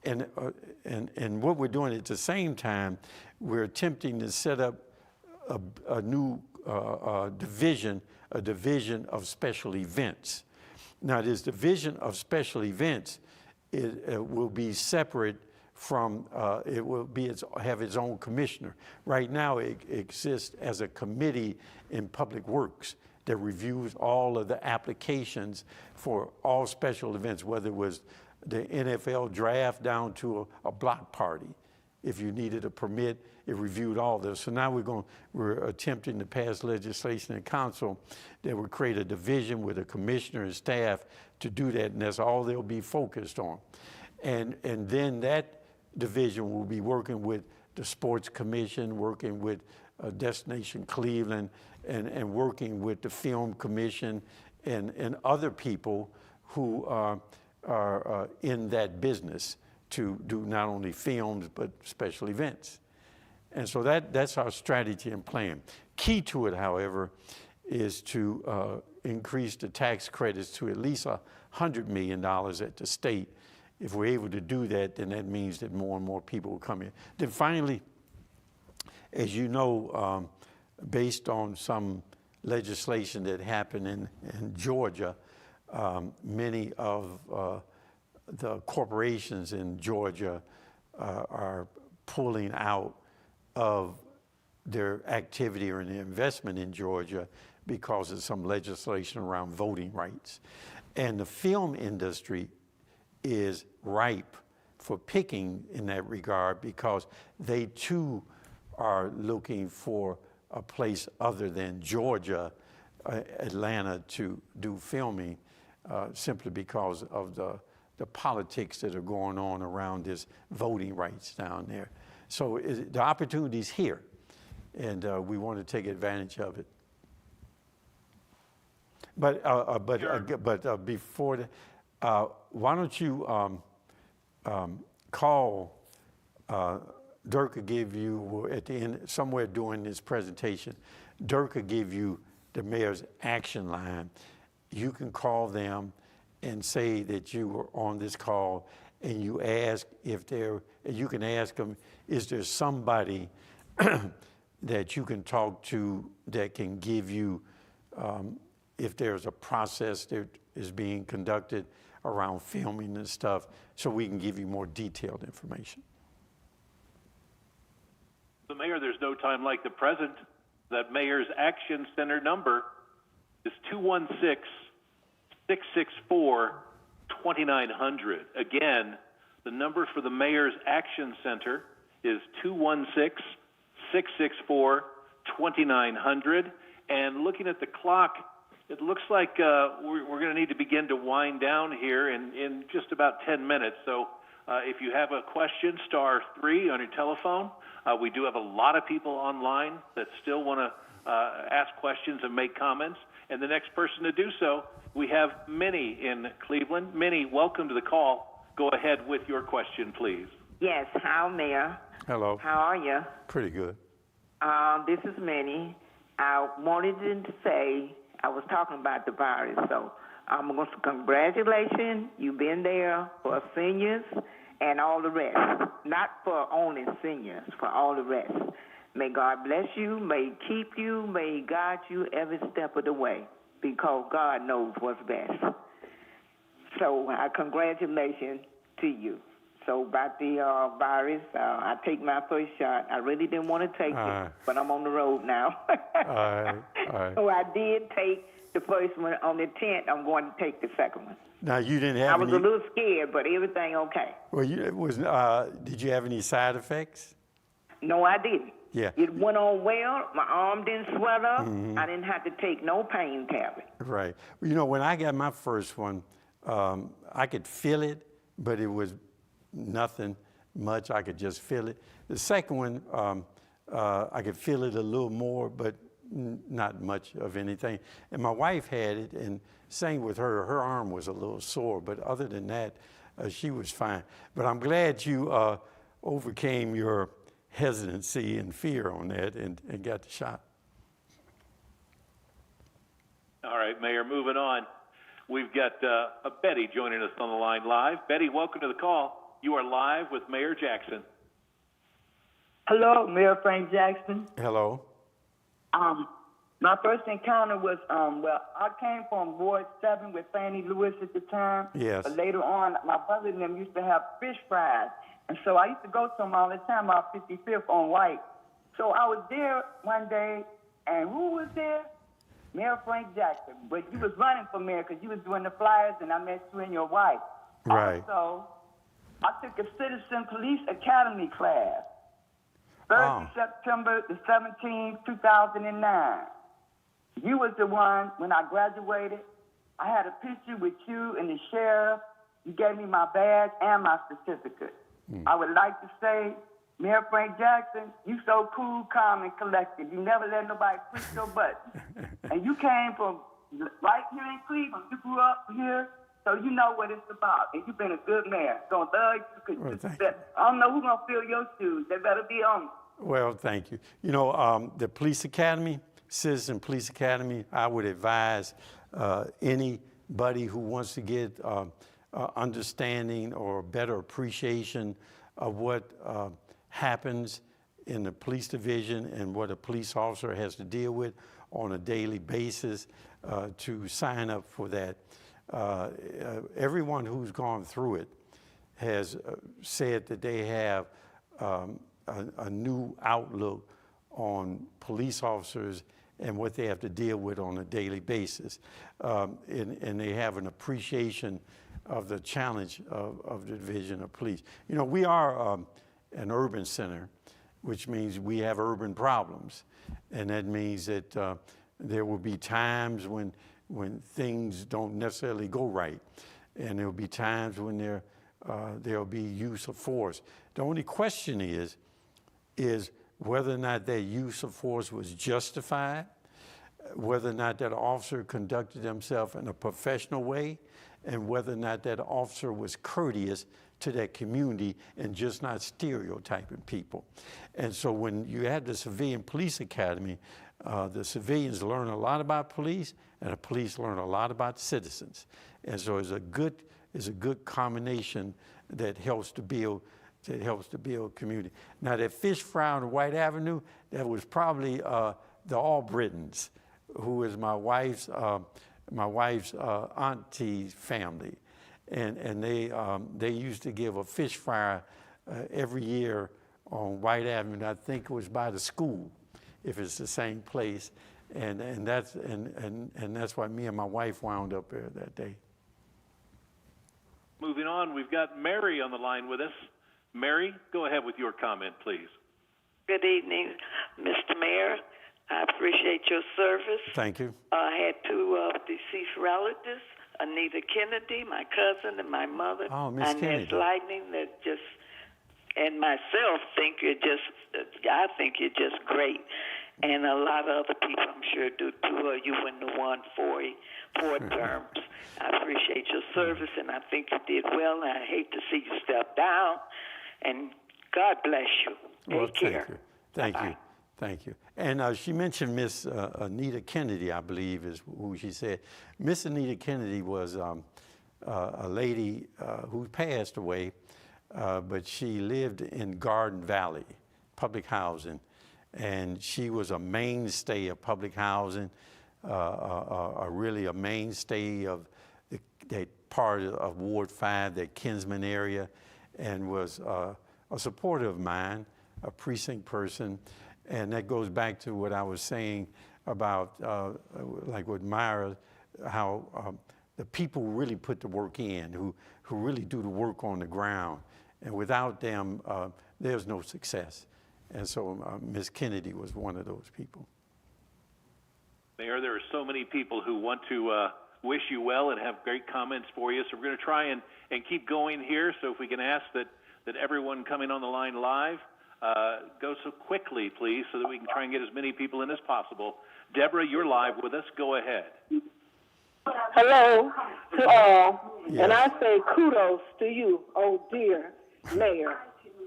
Speaker 2: and what we're doing at the same time, we're attempting to set up a new division of special events. Now, this division of special events will be separate from, it will have its own commissioner. Right now, it exists as a committee in Public Works that reviews all of the applications for all special events, whether it was the NFL draft down to a block party. If you needed a permit, it reviewed all this. So now we're attempting to pass legislation in council that would create a division with a commissioner and staff to do that, and that's all they'll be focused on. And then that division will be working with the Sports Commission, working with Destination Cleveland, and working with the Film Commission and other people who are in that business to do not only films, but special events. And so that's our strategy and plan. Key to it, however, is to increase the tax credits to at least $100 million at the state. If we're able to do that, then that means that more and more people will come in. Then finally, as you know, based on some legislation that happened in Georgia, many of the corporations in Georgia are pulling out of their activity or their investment in Georgia because of some legislation around voting rights. And the film industry is ripe for picking in that regard, because they too are looking for a place other than Georgia, Atlanta, to do filming, simply because of the politics that are going on around this voting rights down there. So the opportunity's here, and we want to take advantage of it. But before that, why don't you call Dirk could give you, at the end, somewhere during this presentation, Dirk could give you the mayor's action line. You can call them and say that you were on this call, and you ask if you can ask them, is there somebody that you can talk to that can give you, if there's a process that is being conducted around filming and stuff, so we can give you more detailed information.
Speaker 1: The mayor, there's no time like the present. That mayor's action center number is 216-664-2900. Again, the number for the mayor's action center is 216-664-2900. And looking at the clock, it looks like we're going to need to begin to wind down here in just about 10 minutes. So if you have a question, *3 on your telephone. We do have a lot of people online that still want to ask questions and make comments. And the next person to do so, we have Minnie in Cleveland. Minnie, welcome to the call. Go ahead with your question, please.
Speaker 11: Yes, hi, Mayor.
Speaker 2: Hello.
Speaker 11: How are you?
Speaker 2: Pretty good.
Speaker 11: This is Minnie. I wanted to say, I was talking about the virus, so I'm going to congratulations. You've been there for seniors and all the rest. Not for only seniors, for all the rest. May God bless you, may He keep you, may He guide you every step of the way, because God knows what's best. So congratulations to you. So about the virus, I take my first shot. I really didn't want to take it, but I'm on the road now. So I did take the first one. On the 10th, I'm going to take the second one.
Speaker 2: Now, you didn't have
Speaker 11: I was a little scared, but everything okay.
Speaker 2: Well, did you have any side effects?
Speaker 11: No, I didn't.
Speaker 2: Yeah.
Speaker 11: It went on well. My arm didn't swell up. I didn't have to take no pain tablet.
Speaker 2: Right. Well, you know, when I got my first one, I could feel it, but it was nothing much. I could just feel it. The second one, I could feel it a little more, but not much of anything. And my wife had it, and same with her. Her arm was a little sore, but other than that, she was fine. But I'm glad you overcame your hesitancy and fear on that and got the shot.
Speaker 1: All right, Mayor, moving on. We've got Betty joining us on the line live. Betty, welcome to the call. You are live with Mayor Jackson.
Speaker 12: Hello, Mayor Frank Jackson.
Speaker 2: Hello.
Speaker 12: My first encounter was, I came from Ward 7 with Fannie Lewis at the time.
Speaker 2: Yes.
Speaker 12: But later on, my brother and them used to have fish fries. And so I used to go to them all the time off 55th on White. So I was there one day, and who was there? Mayor Frank Jackson. But you was running for mayor because you was doing the flyers, and I met you and your wife.
Speaker 2: Right.
Speaker 12: Also, I took a Citizen Police Academy class. Thursday, September the 17th, 2009. You was the one, when I graduated, I had a picture with you and the sheriff. You gave me my badge and my certificate. I would like to say, Mayor Frank Jackson, you so cool, calm, and collected. You never let nobody push your button. And you came from right here in Cleveland. You grew up here, so you know what it's about. And you've been a good mayor. So love you. I don't know who's going to fill your shoes. They better be on.
Speaker 2: Well, thank you. You know, the police academy, Citizen Police Academy, I would advise anybody who wants to get understanding or better appreciation of what happens in the police division and what a police officer has to deal with on a daily basis to sign up for that. Everyone who's gone through it has said that they have a new outlook on police officers and what they have to deal with on a daily basis. And they have an appreciation of the challenge of the division of police. You know, we are an urban center, which means we have urban problems. And that means that there will be times when things don't necessarily go right. And there will be times when there'll be use of force. The only question is whether or not that use of force was justified, whether or not that officer conducted himself in a professional way, and whether or not that officer was courteous to that community and just not stereotyping people. And so when you have the Civilian Police Academy, the civilians learn a lot about police, and the police learn a lot about citizens. And so it's a good combination that helps to build community. Now that fish fry on White Avenue, that was probably the Albritons, who is my wife's auntie's family, and they used to give a fish fry every year on White Avenue. I think it was by the school, if it's the same place, and that's why me and my wife wound up there that day.
Speaker 1: Moving on, we've got Mary on the line with us. Mary, go ahead with your comment, please.
Speaker 13: Good evening, Mr. Mayor. I appreciate your service.
Speaker 2: Thank you.
Speaker 13: I had two deceased relatives, Anita Kennedy, my cousin, and my mother.
Speaker 2: Oh, Miss Kennedy.
Speaker 13: And Lightning that just, and myself think I think you're just great. And a lot of other people, I'm sure, do too. You wouldn't have won four terms. I appreciate your service, and I think you did well. And I hate to see you step down. And God bless you. Take care.
Speaker 2: Thank you. Thank you. And she mentioned Miss Anita Kennedy, I believe, is who she said. Miss Anita Kennedy was a lady who passed away, but she lived in Garden Valley, public housing. And she was a mainstay of public housing, really a mainstay of that part of Ward 5, that Kinsman area. and was a supporter of mine, a precinct person. And that goes back to what I was saying about, like with Myra, how the people really put the work in, who really do the work on the ground. And without them, there's no success. And so Ms. Kennedy was one of those people.
Speaker 1: Mayor, there are so many people who want to wish you well and have great comments for you. So we're going to try and keep going here. So if we can ask that everyone coming on the line live go so quickly, please, so that we can try and get as many people in as possible. Deborah, you're live with us. Go ahead.
Speaker 4: Hello to all.
Speaker 2: Yes.
Speaker 4: And I say kudos to you, oh dear Mayor.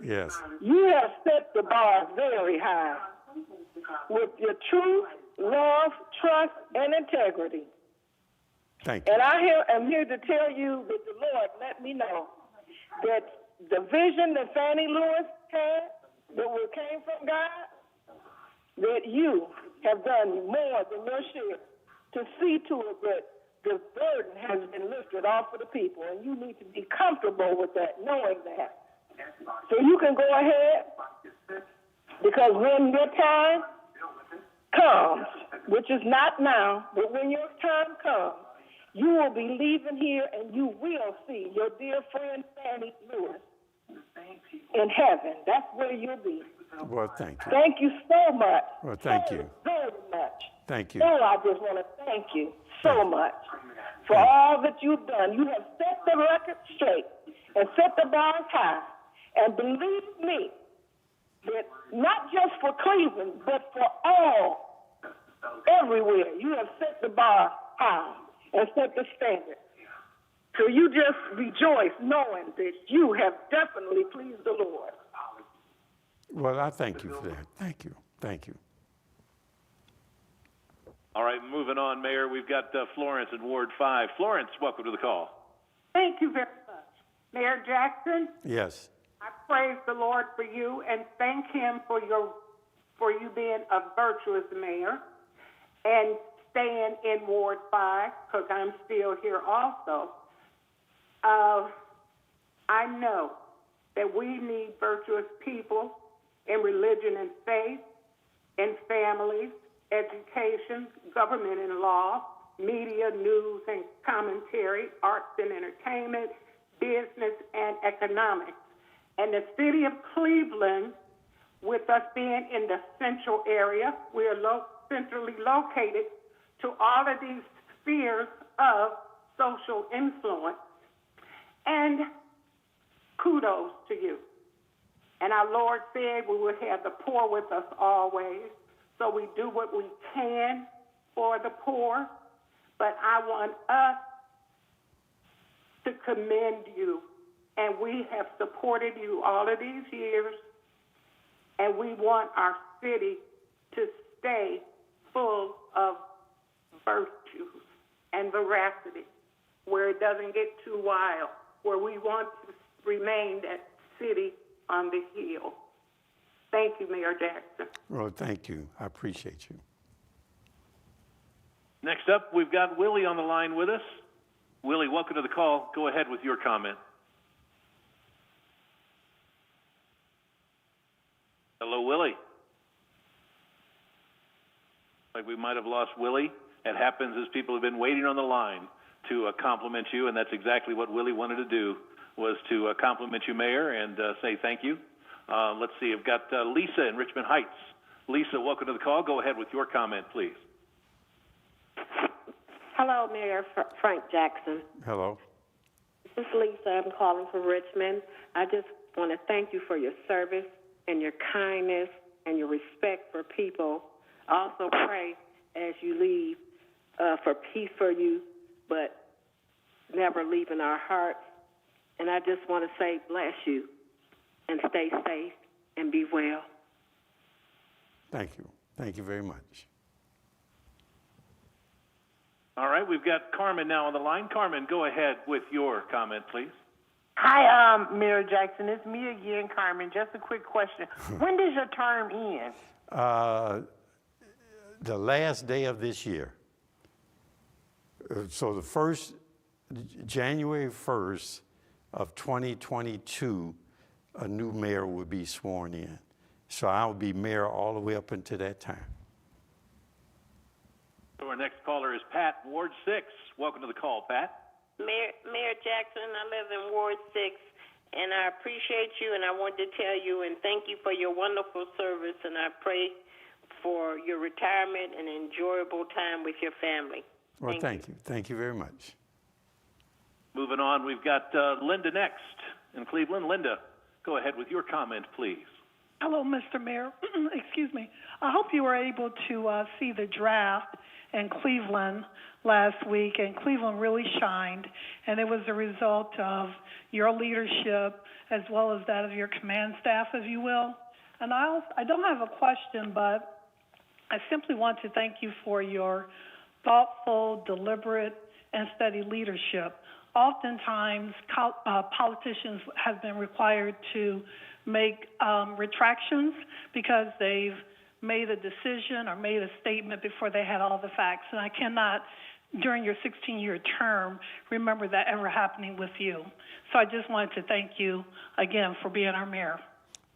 Speaker 2: Yes.
Speaker 4: You have set the bar very high with your truth, love, trust, and integrity.
Speaker 2: Thank you.
Speaker 4: And I am here to tell you that the Lord let me know that the vision that Fannie Lewis had, that came from God, that you have done more than your share to see to it that the burden has been lifted off of the people, and you need to be comfortable with that, knowing that. So you can go ahead, because when your time comes, which is not now, but when your time comes, you will be leaving here and you will see your dear friend Fannie Lewis in heaven. That's where you'll be.
Speaker 2: Well, thank you.
Speaker 4: Thank you so much.
Speaker 2: Well, thank you.
Speaker 4: Very much.
Speaker 2: Thank you.
Speaker 4: Oh, I just want to thank you so much for all that you've done. You have set the record straight and set the bars high. And believe me, that not just for Cleveland, but for all, everywhere, you have set the bar high and set the standard. So you just rejoice knowing that you have definitely pleased the Lord.
Speaker 2: Well, I thank you for that. Thank you. Thank you.
Speaker 1: All right, moving on, Mayor. We've got Florence in Ward 5. Florence, welcome to the call.
Speaker 14: Thank you very much. Mayor Jackson,
Speaker 2: Yes.
Speaker 14: I praise the Lord for you and thank him for you being a virtuous mayor and staying in Ward 5, because I'm still here also. I know that we need virtuous people in religion and faith, in families, education, government and law, media, news and commentary, arts and entertainment, business and economics. And the city of Cleveland, with us being in the central area, we are centrally located to all of these spheres of social influence. And kudos to you. And our Lord said we would have the poor with us always. So we do what we can for the poor. But I want us to commend you. And we have supported you all of these years. And we want our city to stay full of virtues and veracity, where it doesn't get too wild, where we want to remain that city on the hill. Thank you, Mayor Jackson.
Speaker 2: Well, thank you. I appreciate you.
Speaker 1: Next up, we've got Willie on the line with us. Willie, welcome to the call. Go ahead with your comment. Hello, Willie. Like we might have lost Willie. It happens as people have been waiting on the line to compliment you, and that's exactly what Willie wanted to do, was to compliment you, Mayor, and say thank you. Let's see, I've got Lisa in Richmond Heights. Lisa, welcome to the call. Go ahead with your comment, please.
Speaker 23: Hello, Mayor Frank Jackson.
Speaker 2: Hello.
Speaker 23: This is Lisa. I'm calling from Richmond. I just want to thank you for your service and your kindness and your respect for people. I also pray as you leave for peace for you, but never leaving our hearts. And I just want to say bless you and stay safe and be well.
Speaker 2: Thank you. Thank you very much.
Speaker 1: All right, we've got Carmen now on the line. Carmen, go ahead with your comment, please.
Speaker 17: Hi, Mayor Jackson. It's me again, Carmen. Just a quick question. When does your term end?
Speaker 2: The last day of this year. So the January 1st of 2022, a new mayor will be sworn in. So I'll be mayor all the way up until that time.
Speaker 1: So our next caller is Pat, Ward 6. Welcome to the call, Pat.
Speaker 15: Mayor Jackson, I live in Ward 6, and I appreciate you, and I wanted to tell you and thank you for your wonderful service, and I pray for your retirement and enjoyable time with your family.
Speaker 2: Well, thank you. Thank you very much.
Speaker 1: Moving on, we've got Linda next in Cleveland. Linda, go ahead with your comment, please.
Speaker 16: Hello, Mr. Mayor. Excuse me. I hope you were able to see the draft in Cleveland last week, and Cleveland really shined, and it was a result of your leadership as well as that of your command staff, if you will. And I don't have a question, but I simply want to thank you for your thoughtful, deliberate, and steady leadership. Oftentimes, politicians have been required to make retractions because they've made a decision or made a statement before they had all the facts. And I cannot, during your 16-year term, remember that ever happening with you. So I just wanted to thank you again for being our mayor.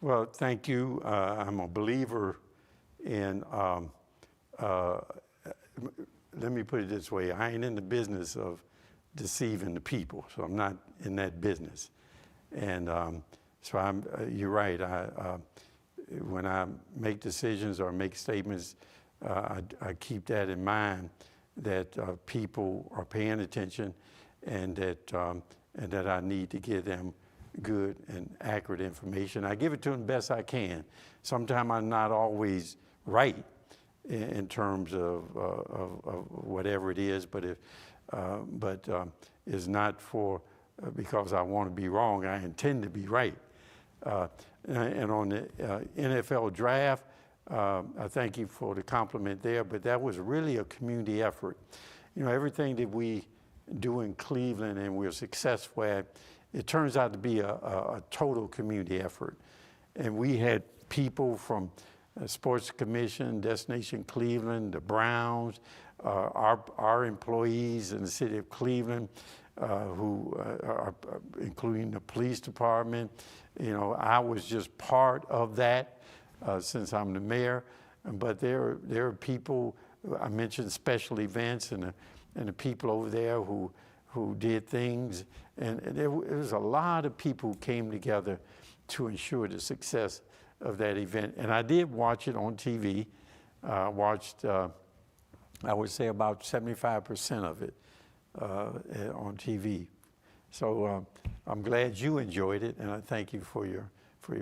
Speaker 2: Well, thank you. I'm a believer in, let me put it this way, I ain't in the business of deceiving the people, so I'm not in that business. And so you're right, when I make decisions or make statements, I keep that in mind, that people are paying attention, and that I need to give them good and accurate information. I give it to them best I can. Sometimes I'm not always right in terms of whatever it is, but it's not because I want to be wrong. I intend to be right. And on the NFL draft, I thank you for the compliment there, but that was really a community effort. You know, everything that we do in Cleveland and we're successful at, it turns out to be a total community effort. And we had people from Sports Commission, Destination Cleveland, the Browns, our employees in the city of Cleveland, who are including the police department. You know, I was just part of that since I'm the mayor. But there are people, I mentioned special events, and the people over there who did things. And there was a lot of people who came together to ensure the success of that event. And I did watch it on TV. Watched, I would say, about 75% of it on TV. So I'm glad you enjoyed it, and I thank you for your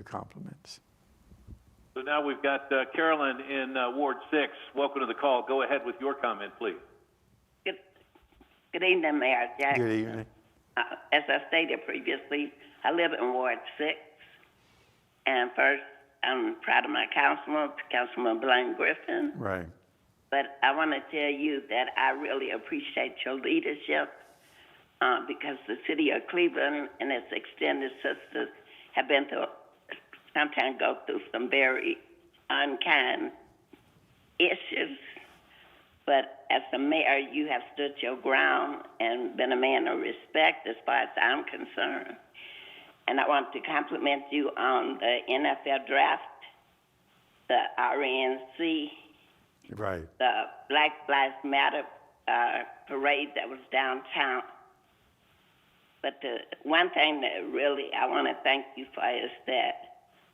Speaker 2: compliments.
Speaker 1: So now we've got Carolyn in Ward 6. Welcome to the call. Go ahead with your comment, please.
Speaker 18: Good evening, Mayor Jackson.
Speaker 2: Good evening.
Speaker 18: As I stated previously, I live in Ward 6. And first, I'm proud of my Councilman Blaine Griffin.
Speaker 2: Right.
Speaker 18: But I want to tell you that I really appreciate your leadership because the city of Cleveland and its extended sisters have been through, sometimes go through some very unkind issues. But as a mayor, you have stood your ground and been a man of respect as far as I'm concerned. And I want to compliment you on the NFL draft, the RNC,
Speaker 2: right,
Speaker 18: the Black Lives Matter parade that was downtown. But the one thing that really I want to thank you for is that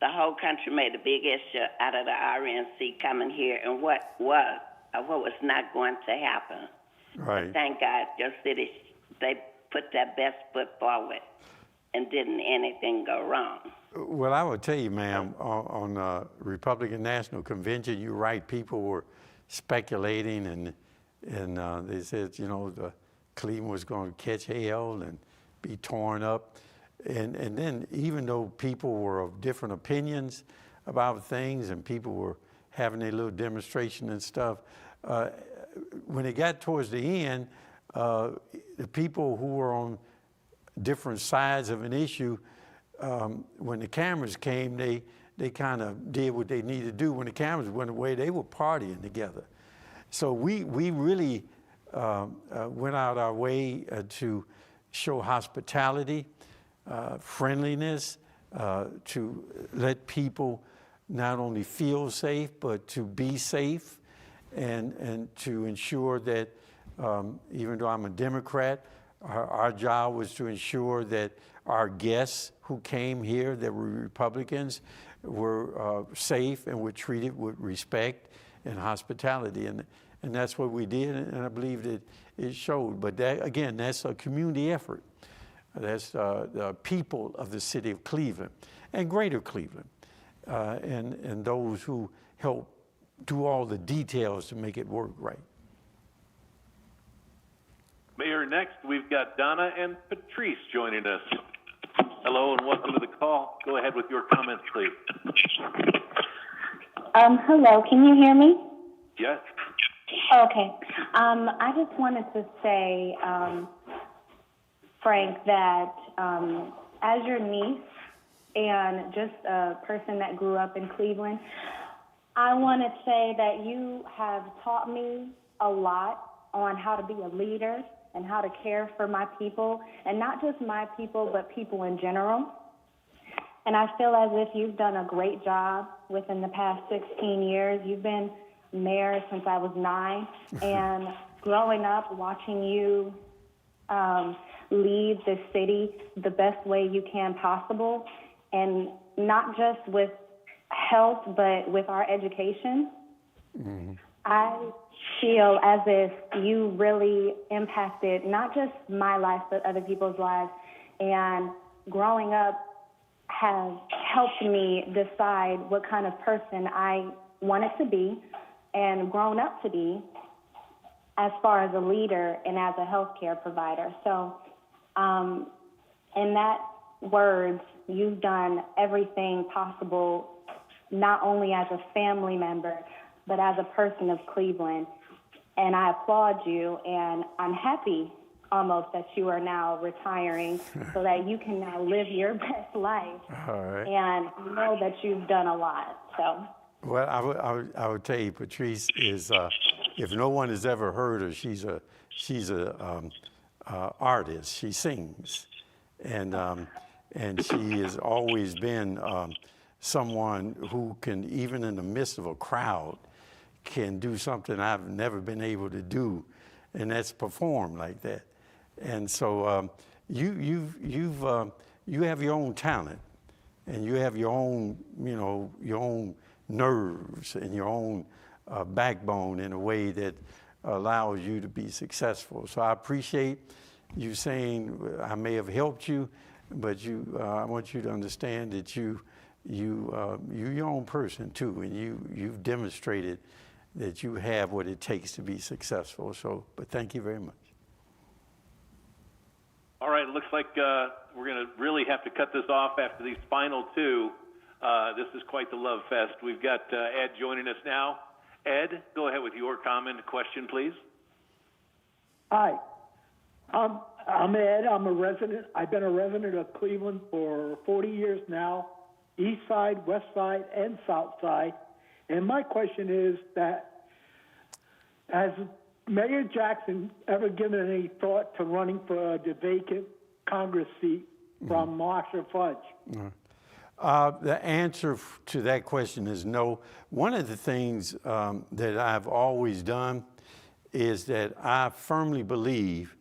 Speaker 18: the whole country made a big issue out of the RNC coming here and what was not going to happen.
Speaker 2: Right.
Speaker 18: But thank God your city, they put their best foot forward and didn't anything go wrong.
Speaker 2: Well, I will tell you, ma'am, on the Republican National Convention, you're right, people were speculating and they said, you know, the Cleveland was going to catch hell and be torn up. And then even though people were of different opinions about things and people were having a little demonstration and stuff, when it got towards the end, the people who were on different sides of an issue, when the cameras came, they kind of did what they needed to do. When the cameras went away, they were partying together. So we really went out our way to show hospitality. friendliness, to let people not only feel safe, but to be safe, and to ensure that even though I'm a Democrat, our job was to ensure that our guests who came here that were Republicans were safe and were treated with respect and hospitality. And that's what we did, and I believe that it showed. But that, again, that's a community effort. That's the people of the city of Cleveland and greater Cleveland, and those who help do all the details to make it work right.
Speaker 1: Mayor, next we've got Donna and Patrice joining us. Hello and welcome to the call. Go ahead with your comments, please.
Speaker 19: Hello, can you hear me?
Speaker 1: Yes.
Speaker 19: Okay. I just wanted to say, Frank, that as your niece and just a person that grew up in Cleveland, I want to say that you have taught me a lot on how to be a leader and how to care for my people, and not just my people, but people in general. And I feel as if you've done a great job within the past 16 years. You've been mayor since I was 9, and growing up, watching you lead the city the best way you can possible, and not just with health, but with our education. Mm-hmm. I feel as if you really impacted not just my life, but other people's lives. And growing up has helped me decide what kind of person I wanted to be and grown up to be as far as a leader and as a healthcare provider. So in that words, you've done everything possible, not only as a family member, but as a person of Cleveland. And I applaud you, and I'm happy almost that you are now retiring so that you can now live your best life.
Speaker 2: All right.
Speaker 19: And know that you've done a lot. So.
Speaker 2: Well, I would tell you, Patrice is, if no one has ever heard her, she's a artist. She sings, and she has always been someone who can, even in the midst of a crowd, can do something I've never been able to do, and that's perform like that. And so you have your own talent, and you have your own, your own nerves and your own backbone in a way that allows you to be successful. So I appreciate you saying I may have helped you, but I want you to understand that you're your own person too, and you've demonstrated that you have what it takes to be successful. So, but thank you very much.
Speaker 1: All right, it looks like we're going to really have to cut this off after these final two. This is quite the love fest. We've got Ed joining us now. Ed, go ahead with your comment, question, please.
Speaker 20: Hi, I'm Ed. I'm a resident. I've been a resident of Cleveland for 40 years now, East Side, West Side, and South Side. And my question is that, has Mayor Jackson ever given any thought to running for the vacant Congress seat from Marshall Fudge?
Speaker 2: The answer to that question is no. One of the things that I've always done is that I firmly believe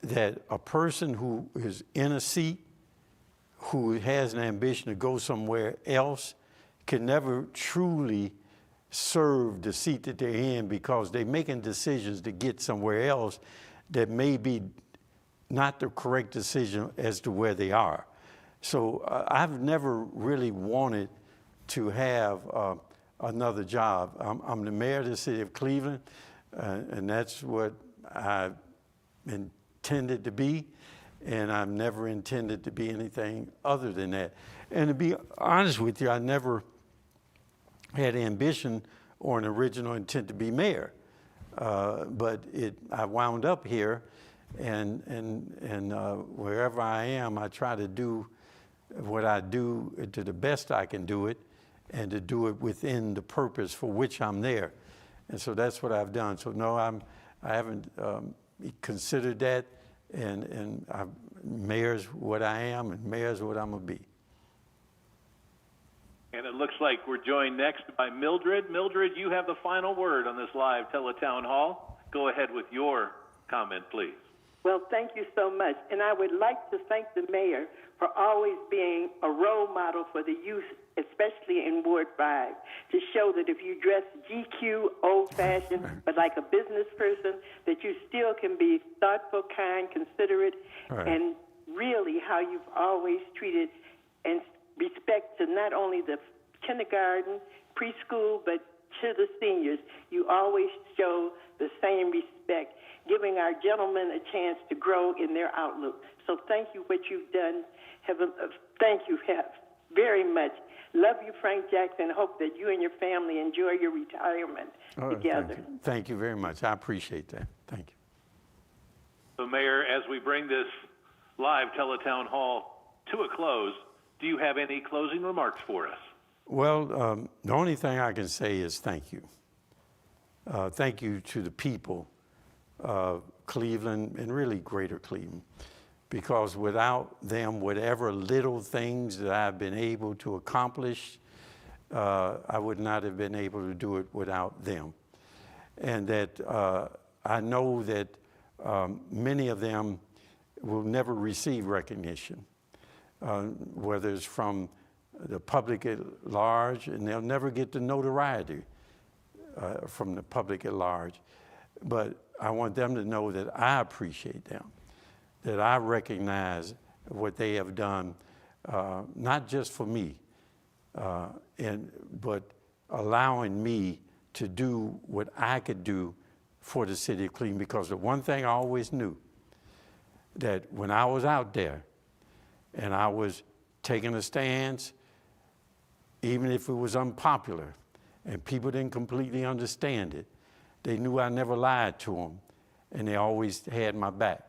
Speaker 2: that a person who is in a seat, who has an ambition to go somewhere else, can never truly serve the seat that they're in, because they're making decisions to get somewhere else that may be not the correct decision as to where they are. So I've never really wanted to have another job. I'm the mayor of the city of Cleveland, and that's what I intended to be, and I've never intended to be anything other than that. And to be honest with you, I never had ambition or an original intent to be mayor, but I wound up here, and wherever I am, I try to do what I do to the best I can do it, and to do it within the purpose for which I'm there. And so that's what I've done. So no, I haven't considered that, and mayor's what I am, and mayor's what I'm going to be.
Speaker 1: And it looks like we're joined next by Mildred. Mildred, you have the final word on this live teletown hall. Go ahead with your comment, please.
Speaker 6: Well, thank you so much. And I would like to thank the mayor for always being a role model for the youth, especially in Ward 5, to show that if you dress GQ, old-fashioned, but like a business person, that you still can be thoughtful, kind, considerate, and really how you've always treated and respect to not only the kindergarten, preschool, but to the seniors. You always show the same respect, giving our gentlemen a chance to grow in their outlook. So thank you what you've done. Thank you very much. Love you, Frank Jackson. Hope that you and your family enjoy your retirement together.
Speaker 2: Thank you very much. I appreciate that. Thank you.
Speaker 1: So, Mayor, as we bring this live teletown hall to a close, do you have any closing remarks for us?
Speaker 2: Well, the only thing I can say is thank you. Thank you to the people of Cleveland and really greater Cleveland, because without them, whatever little things that I've been able to accomplish, I would not have been able to do it without them. And that I know that many of them will never receive recognition, whether it's from the public at large, and they'll never get the notoriety from the public at large. But I want them to know that I appreciate them, that I recognize what they have done, not just for me, but allowing me to do what I could do for the city of Cleveland. Because the one thing I always knew, that when I was out there and I was taking a stance, even if it was unpopular and people didn't completely understand it, they knew I never lied to them, and they always had my back.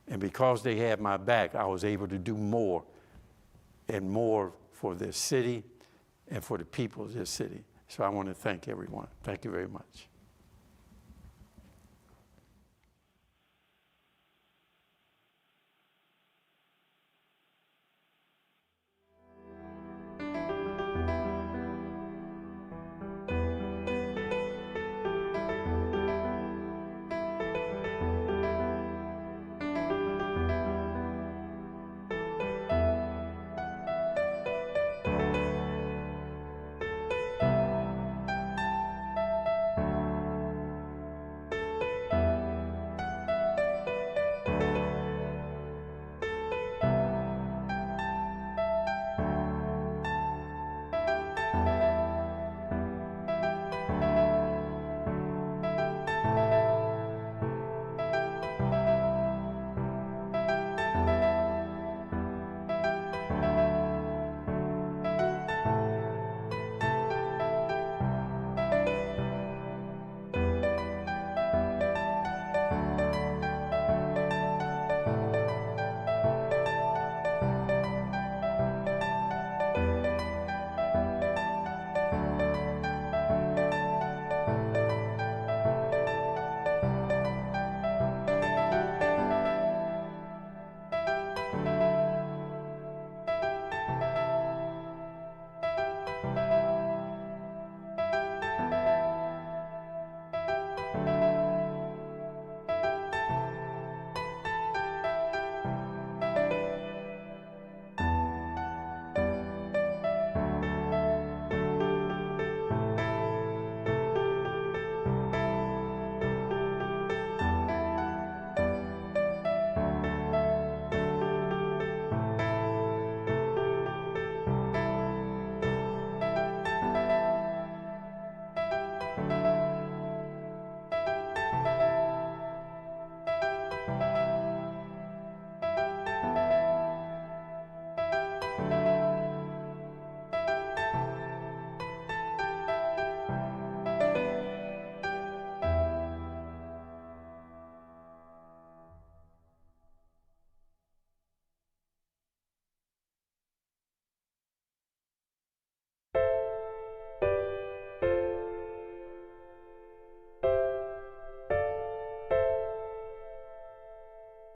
Speaker 2: And because they had my back, I was able to do more and more for this city and for the people of this city. So I want to thank everyone. Thank you very much.